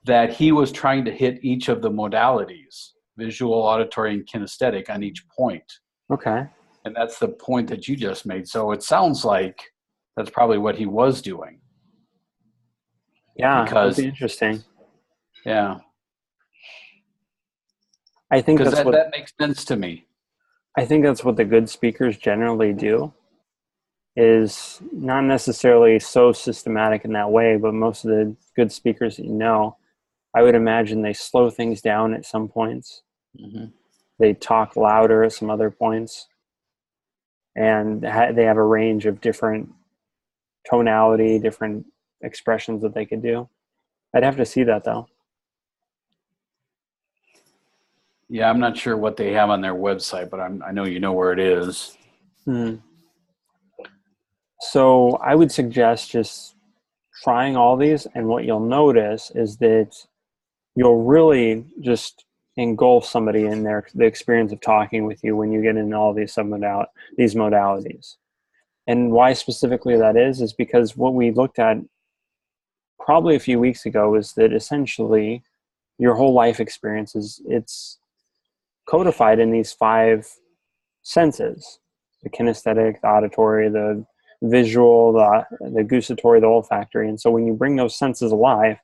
that he was trying to hit each of the modalities, visual, auditory, and kinesthetic, on each point. Okay. And that's the point that you just made. So it sounds like that's probably what he was doing. Yeah, because that'd be interesting. Yeah. I think because that makes sense to me. I think that's what the good speakers generally do, is not necessarily so systematic in that way, but most of the good speakers that you know, I would imagine they slow things down at some points. Mm-hmm. They talk louder at some other points. And they have a range of different tonality, different expressions that they could do. I'd have to see that, though. Yeah, I'm not sure what they have on their website, but I know you know where it is. So I would suggest just trying all these, and what you'll notice is that you'll really just engulf somebody in the experience of talking with you when you get into all these modalities. And why specifically that is because what we looked at probably a few weeks ago is that essentially your whole life experience it's codified in these 5 senses: the kinesthetic, the auditory, the visual, the gustatory, the olfactory. And so when you bring those senses alive,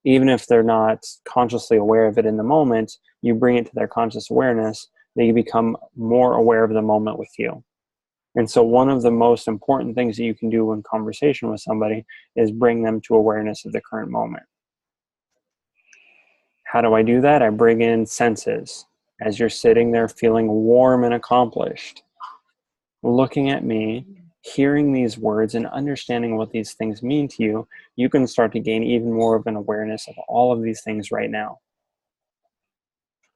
even if they're not consciously aware of it in the moment, you bring it to their conscious awareness, they become more aware of the moment with you. And so one of the most important things that you can do in conversation with somebody is bring them to awareness of the current moment. How do I do that? I bring in senses. As you're sitting there feeling warm and accomplished, looking at me, hearing these words and understanding what these things mean to you, you can start to gain even more of an awareness of all of these things right now.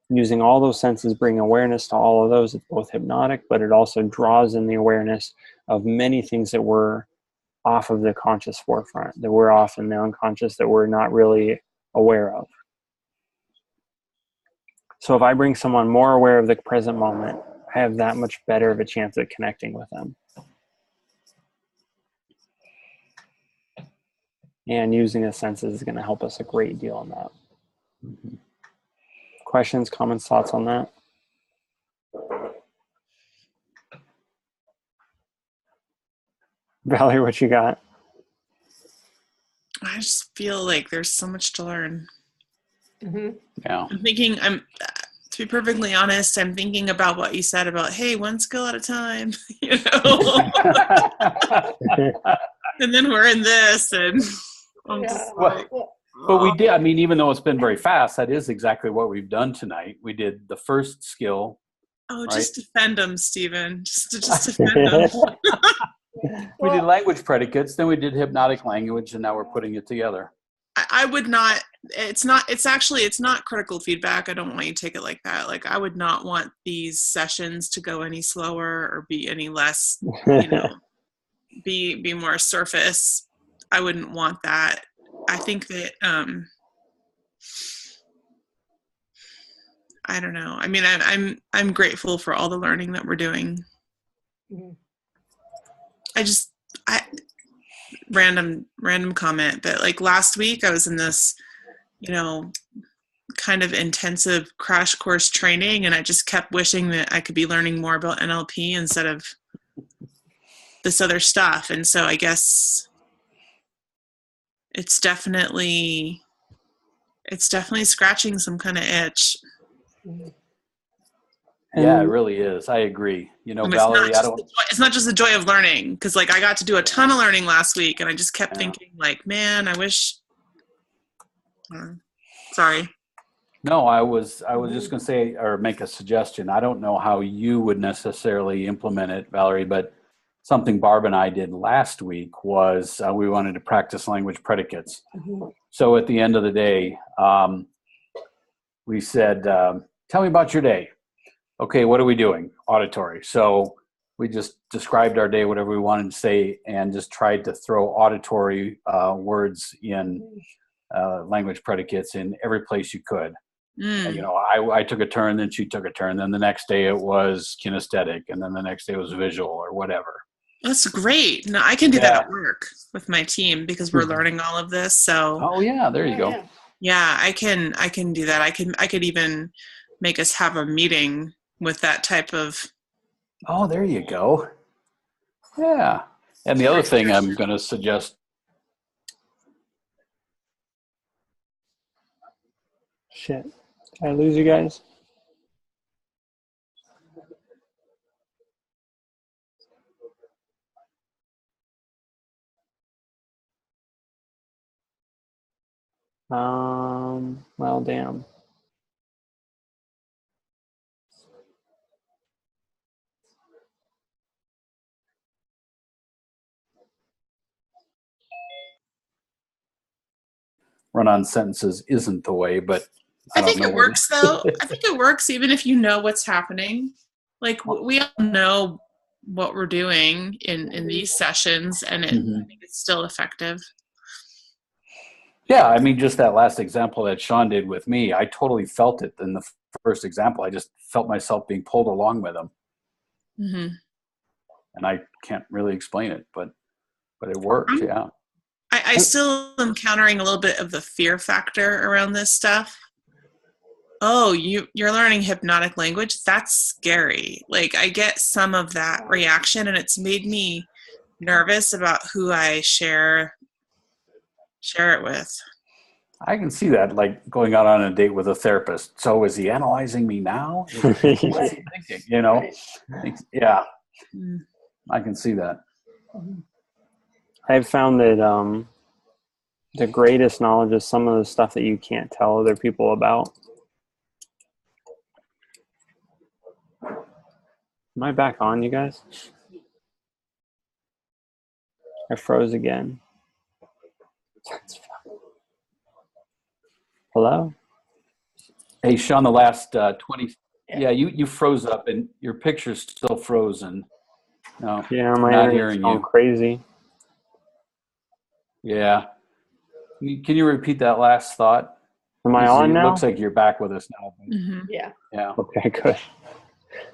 Using all those senses, bring awareness to all of those. It's both hypnotic, but it also draws in the awareness of many things that were off of the conscious forefront, that we're off in the unconscious, that we're not really aware of. So if I bring someone more aware of the present moment, I have that much better of a chance at connecting with them. And using the senses is going to help us a great deal on that. Mm-hmm. Questions, comments, thoughts on that? Valerie, what you got? I just feel like there's so much to learn. Mm-hmm. Yeah. To be perfectly honest, I'm thinking about what you said about, hey, one skill at a time, you know? And then we're in this, and I'm just like... But we did, I mean, even though it's been very fast, that is exactly what we've done tonight. We did the first skill. Oh, right? Just defend them, Stephen. Just defend them. We did language predicates, then we did hypnotic language, and now we're putting it together. I would not, it's not critical feedback. I don't want you to take it like that. Like, I would not want these sessions to go any slower or be any less, you know, be more surface. I wouldn't want that. I think that, I don't know. I mean, I'm grateful for all the learning that we're doing. Mm-hmm. Random comment, but like last week I was in this, you know, kind of intensive crash course training, and I just kept wishing that I could be learning more about NLP instead of this other stuff. And so I guess it's definitely scratching some kind of itch. Yeah, it really is. I agree. You know, Valerie, it's not just the joy of learning, because like I got to do a ton of learning last week, and I just kept thinking like, man, I wish. Sorry. No, I was just going to say or make a suggestion. I don't know how you would necessarily implement it, Valerie, but something Barb and I did last week was we wanted to practice language predicates. Mm-hmm. So at the end of the day, we said, tell me about your day. Okay, what are we doing? Auditory. So we just described our day, whatever we wanted to say, and just tried to throw auditory words in language predicates in every place you could. And, you know, I took a turn, then she took a turn. Then the next day it was kinesthetic, and then the next day it was visual or whatever. That's great. No, I can do that at work with my team because we're learning all of this. So. Oh yeah, there you go. Yeah, I can do that. I could even make us have a meeting with that type of. Oh, there you go. Yeah. And the other thing I'm going to suggest. Shit. Did I lose you guys? Well, damn. Run-on sentences isn't the way, but I think it works though. I think it works even if you know what's happening. Like we all know what we're doing in these sessions, and I think it's still effective. Yeah, I mean, just that last example that Sean did with me, I totally felt it in the first example. I just felt myself being pulled along with him, Mm-hmm. and I can't really explain it, but it worked. Yeah. I still am encountering a little bit of the fear factor around this stuff. Oh, you're learning hypnotic language? That's scary. Like, I get some of that reaction, and it's made me nervous about who I share it with. I can see that, like going out on a date with a therapist. So is he analyzing me now? What's he thinking? You know? Yeah, Mm. I can see that. I've found that the greatest knowledge is some of the stuff that you can't tell other people about. Am I back on, you guys? I froze again. Hello? Hey, Sean, the last 20, yeah, you froze up and your picture's still frozen. No, Yeah, my not internet's hearing going you. crazy. Yeah. Can you repeat that last thought? Am I on It now? looks like you're back with us now. Mm-hmm. Yeah. Yeah. Okay, good.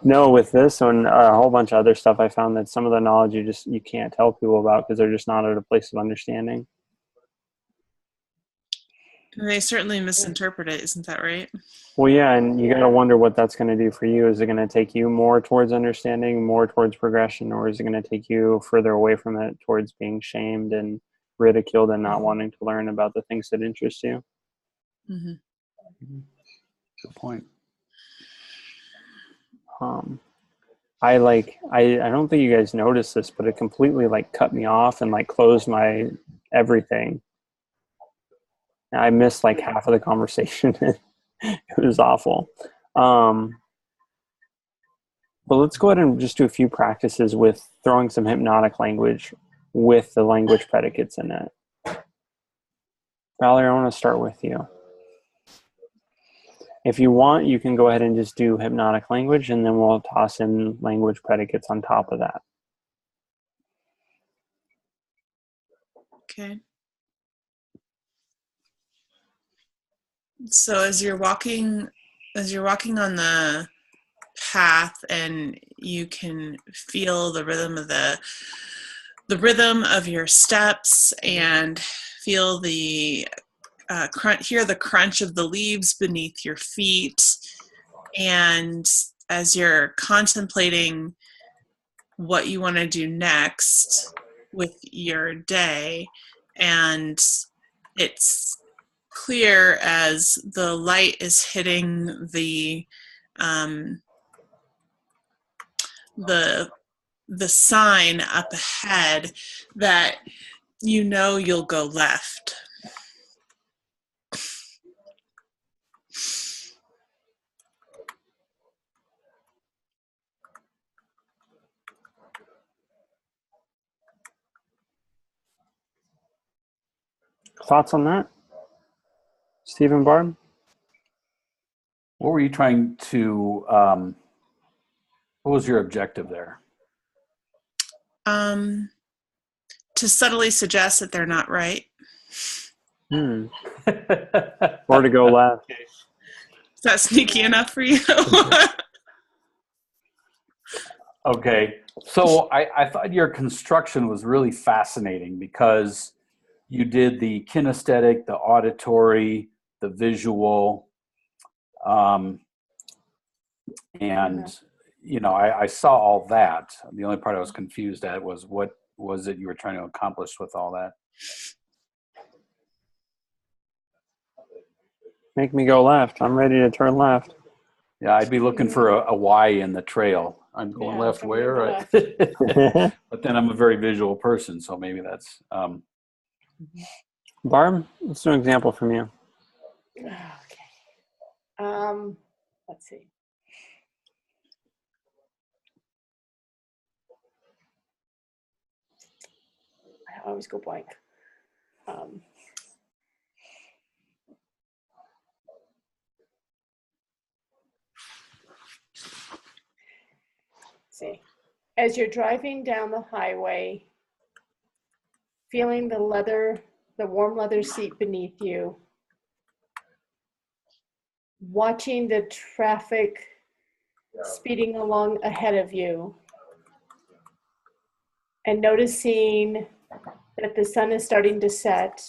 No, with this and a whole bunch of other stuff, I found that some of the knowledge you can't tell people about because they're just not at a place of understanding. They certainly misinterpret it, isn't that right? Well, yeah, and you got to wonder what that's going to do for you. Is it going to take you more towards understanding, more towards progression, or is it going to take you further away from it towards being shamed and ridiculed and not wanting to learn about the things that interest you? Mm-hmm. Good point. I don't think you guys noticed this, but it completely like cut me off and like closed my everything. I missed like half of the conversation. It was awful. But let's go ahead and just do a few practices with throwing some hypnotic language with the language predicates in it. Valerie, I want to start with you. If you want, you can go ahead and just do hypnotic language, and then we'll toss in language predicates on top of that. Okay. So as you're walking on the path, and you can feel the rhythm of your steps, and feel the hear the crunch of the leaves beneath your feet, and as you're contemplating what you want to do next with your day, and it's clear as the light is hitting the sign up ahead that you'll go left. Thoughts on that? Stephen Barb? What were you trying to, what was your objective there? To subtly suggest that they're not right. Or to go left. Is that sneaky enough for you? Okay. So I thought your construction was really fascinating because you did the kinesthetic, the auditory, the visual, and I saw all that. The only part I was confused at was what was it you were trying to accomplish with all that? Make me go left. I'm ready to turn left. Yeah, I'd be looking for a Y in the trail. I'm going left where? But then I'm a very visual person, so maybe that's... Barb, let's do an example from you. Okay. Let's see. I always go blank. See, as you're driving down the highway, feeling the leather the warm leather seat beneath you, watching the traffic speeding along ahead of you, and noticing that the sun is starting to set.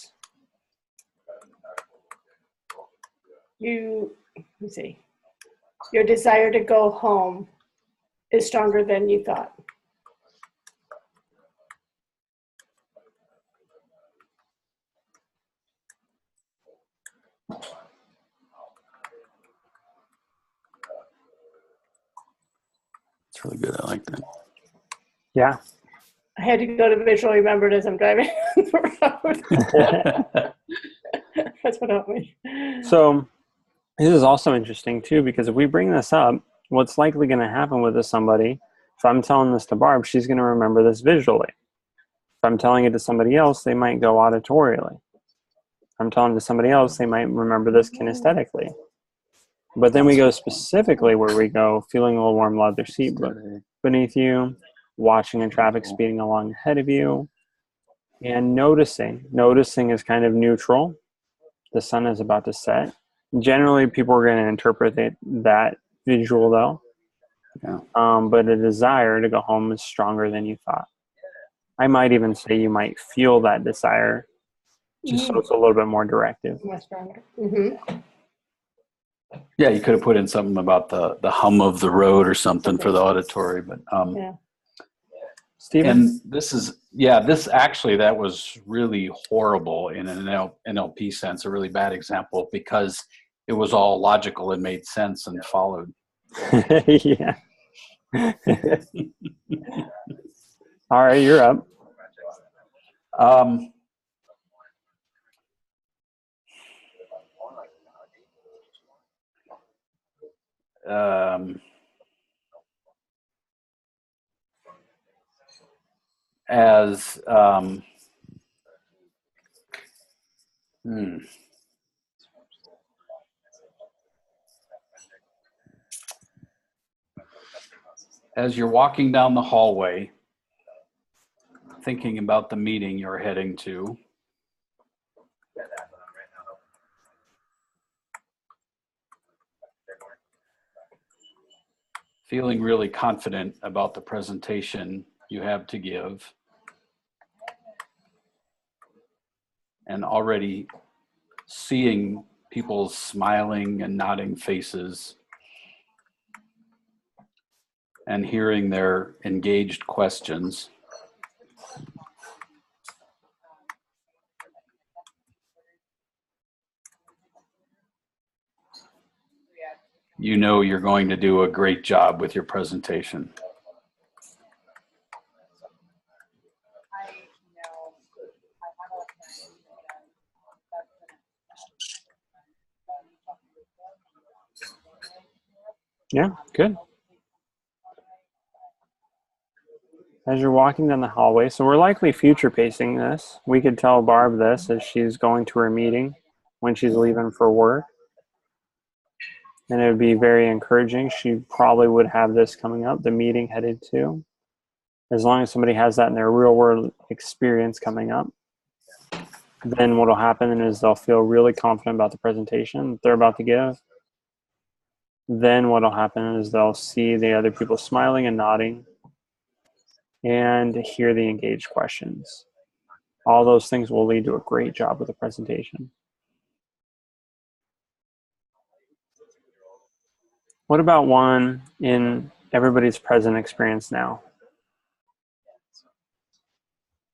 Your desire to go home is stronger than you thought. It's really good. I like that. Yeah. I had to go to visually remember it as I'm driving the road. That's what helped me. So this is also interesting too, because if we bring this up, what's likely going to happen with this somebody, if I'm telling this to Barb, she's going to remember this visually. If I'm telling it to somebody else, they might go auditorially. If I'm telling it to somebody else, they might remember this kinesthetically. But then we go specifically where we go feeling a little warm leather seat beneath you, watching in traffic speeding along ahead of you, and noticing. Noticing is kind of neutral. The sun is about to set. Generally, people are going to interpret that visual though. Yeah. But a desire to go home is stronger than you thought. I might even say you might feel that desire, just so it's a little bit more directive. More stronger. Mm-hmm. Yeah, you could have put in something about the hum of the road or something for the auditory, but Yeah. Stephen? And this actually, that was really horrible in an NLP sense, a really bad example, because it was all logical and made sense and followed. Yeah. All right, you're up. As you're walking down the hallway, thinking about the meeting you're heading to, feeling really confident about the presentation you have to give, and already seeing people's smiling and nodding faces and hearing their engaged questions. You know you're going to do a great job with your presentation. Yeah, good. As you're walking down the hallway, so we're likely future pacing this. We could tell Barb this as she's going to her meeting when she's leaving for work. And it would be very encouraging. She probably would have this coming up, the meeting headed to. As long as somebody has that in their real world experience coming up, then what will happen is they'll feel really confident about the presentation that they're about to give. Then what will happen is they'll see the other people smiling and nodding and hear the engaged questions. All those things will lead to a great job with the presentation. What about one in everybody's present experience now?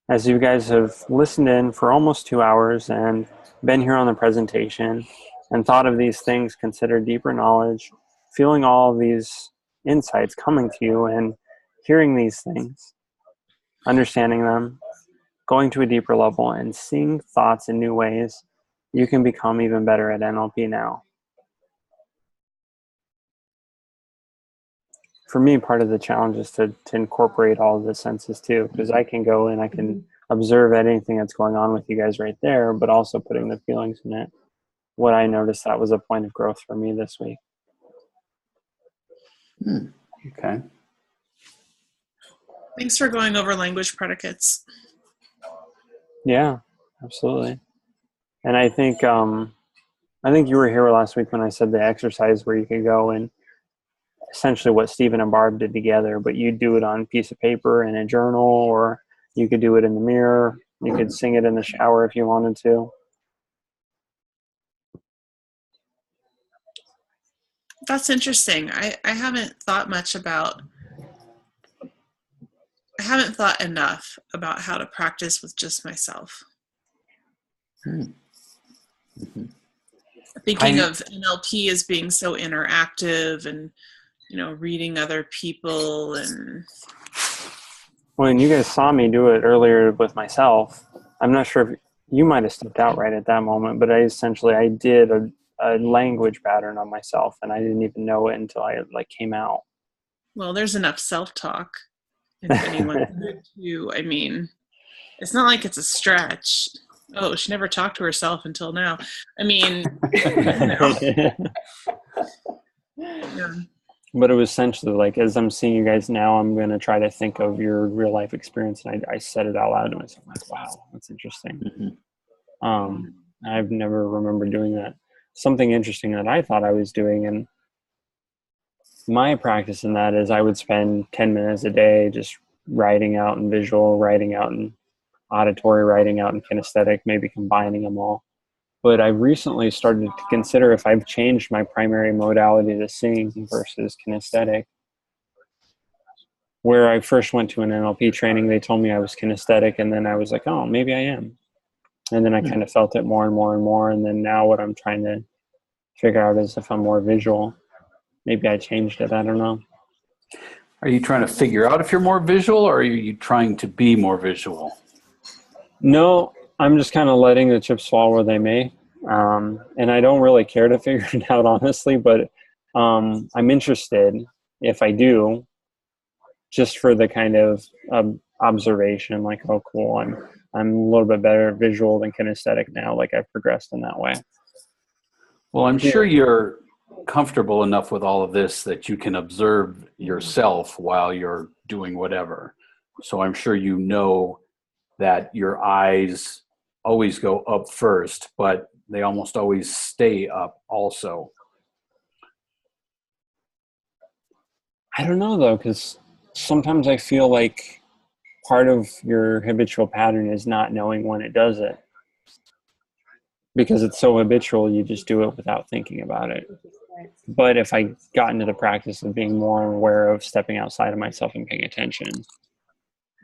As you guys have listened in for almost 2 hours and been here on the presentation and thought of these things, considered deeper knowledge, feeling all of these insights coming to you and hearing these things, understanding them, going to a deeper level and seeing thoughts in new ways, you can become even better at NLP now. For me, part of the challenge is to incorporate all of the senses too, because I can go and I can observe anything that's going on with you guys right there, but also putting the feelings in it. What I noticed, that was a point of growth for me this week. Okay. Thanks for going over language predicates. Yeah. Absolutely. And I think you were here last week when I said the exercise where you could go and essentially what Stephen and Barb did together, but you do it on a piece of paper in a journal, or you could do it in the mirror. You could sing it in the shower if you wanted to. That's interesting. I haven't thought enough about how to practice with just myself. Mm-hmm. Thinking of NLP as being so interactive and, reading other people and. When you guys saw me do it earlier with myself, I'm not sure if you might have stepped out right at that moment, but I did a language pattern on myself, and I didn't even know it until I came out. Well, there's enough self-talk if anyone would too. I mean, it's not like it's a stretch. Oh, she never talked to herself until now. I mean, yeah. But it was essentially as I'm seeing you guys now, I'm going to try to think of your real life experience. And I said it out loud to myself. Wow, that's interesting. Mm-hmm. I've never remembered doing that. Something interesting that I thought I was doing, and my practice in that is I would spend 10 minutes a day just writing out in visual, writing out in auditory, writing out in kinesthetic, maybe combining them all. But I've recently started to consider if I've changed my primary modality to singing versus kinesthetic. Where I first went to an NLP training, they told me I was kinesthetic, and then I was like, oh, maybe I am. And then I kind of felt it more and more and more. And then now what I'm trying to figure out is if I'm more visual. Maybe I changed it. I don't know. Are you trying to figure out if you're more visual, or are you trying to be more visual? No, I'm just kind of letting the chips fall where they may. And I don't really care to figure it out, honestly, but I'm interested if I do, just for the kind of observation, oh, cool, I'm a little bit better visual than kinesthetic now. I've progressed in that way. Well, I'm sure you're comfortable enough with all of this that you can observe yourself while you're doing whatever. So I'm sure you know that your eyes always go up first, but they almost always stay up also. I don't know, though, because sometimes I feel like part of your habitual pattern is not knowing when it does it. Because it's so habitual, you just do it without thinking about it. But if I got into the practice of being more aware of stepping outside of myself and paying attention,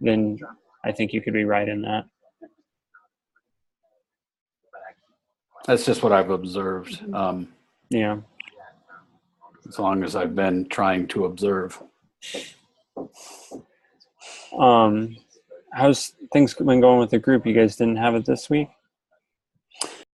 then I think you could be right in that. That's just what I've observed. Yeah. As long as I've been trying to observe. How's things been going with the group? You guys didn't have it this week?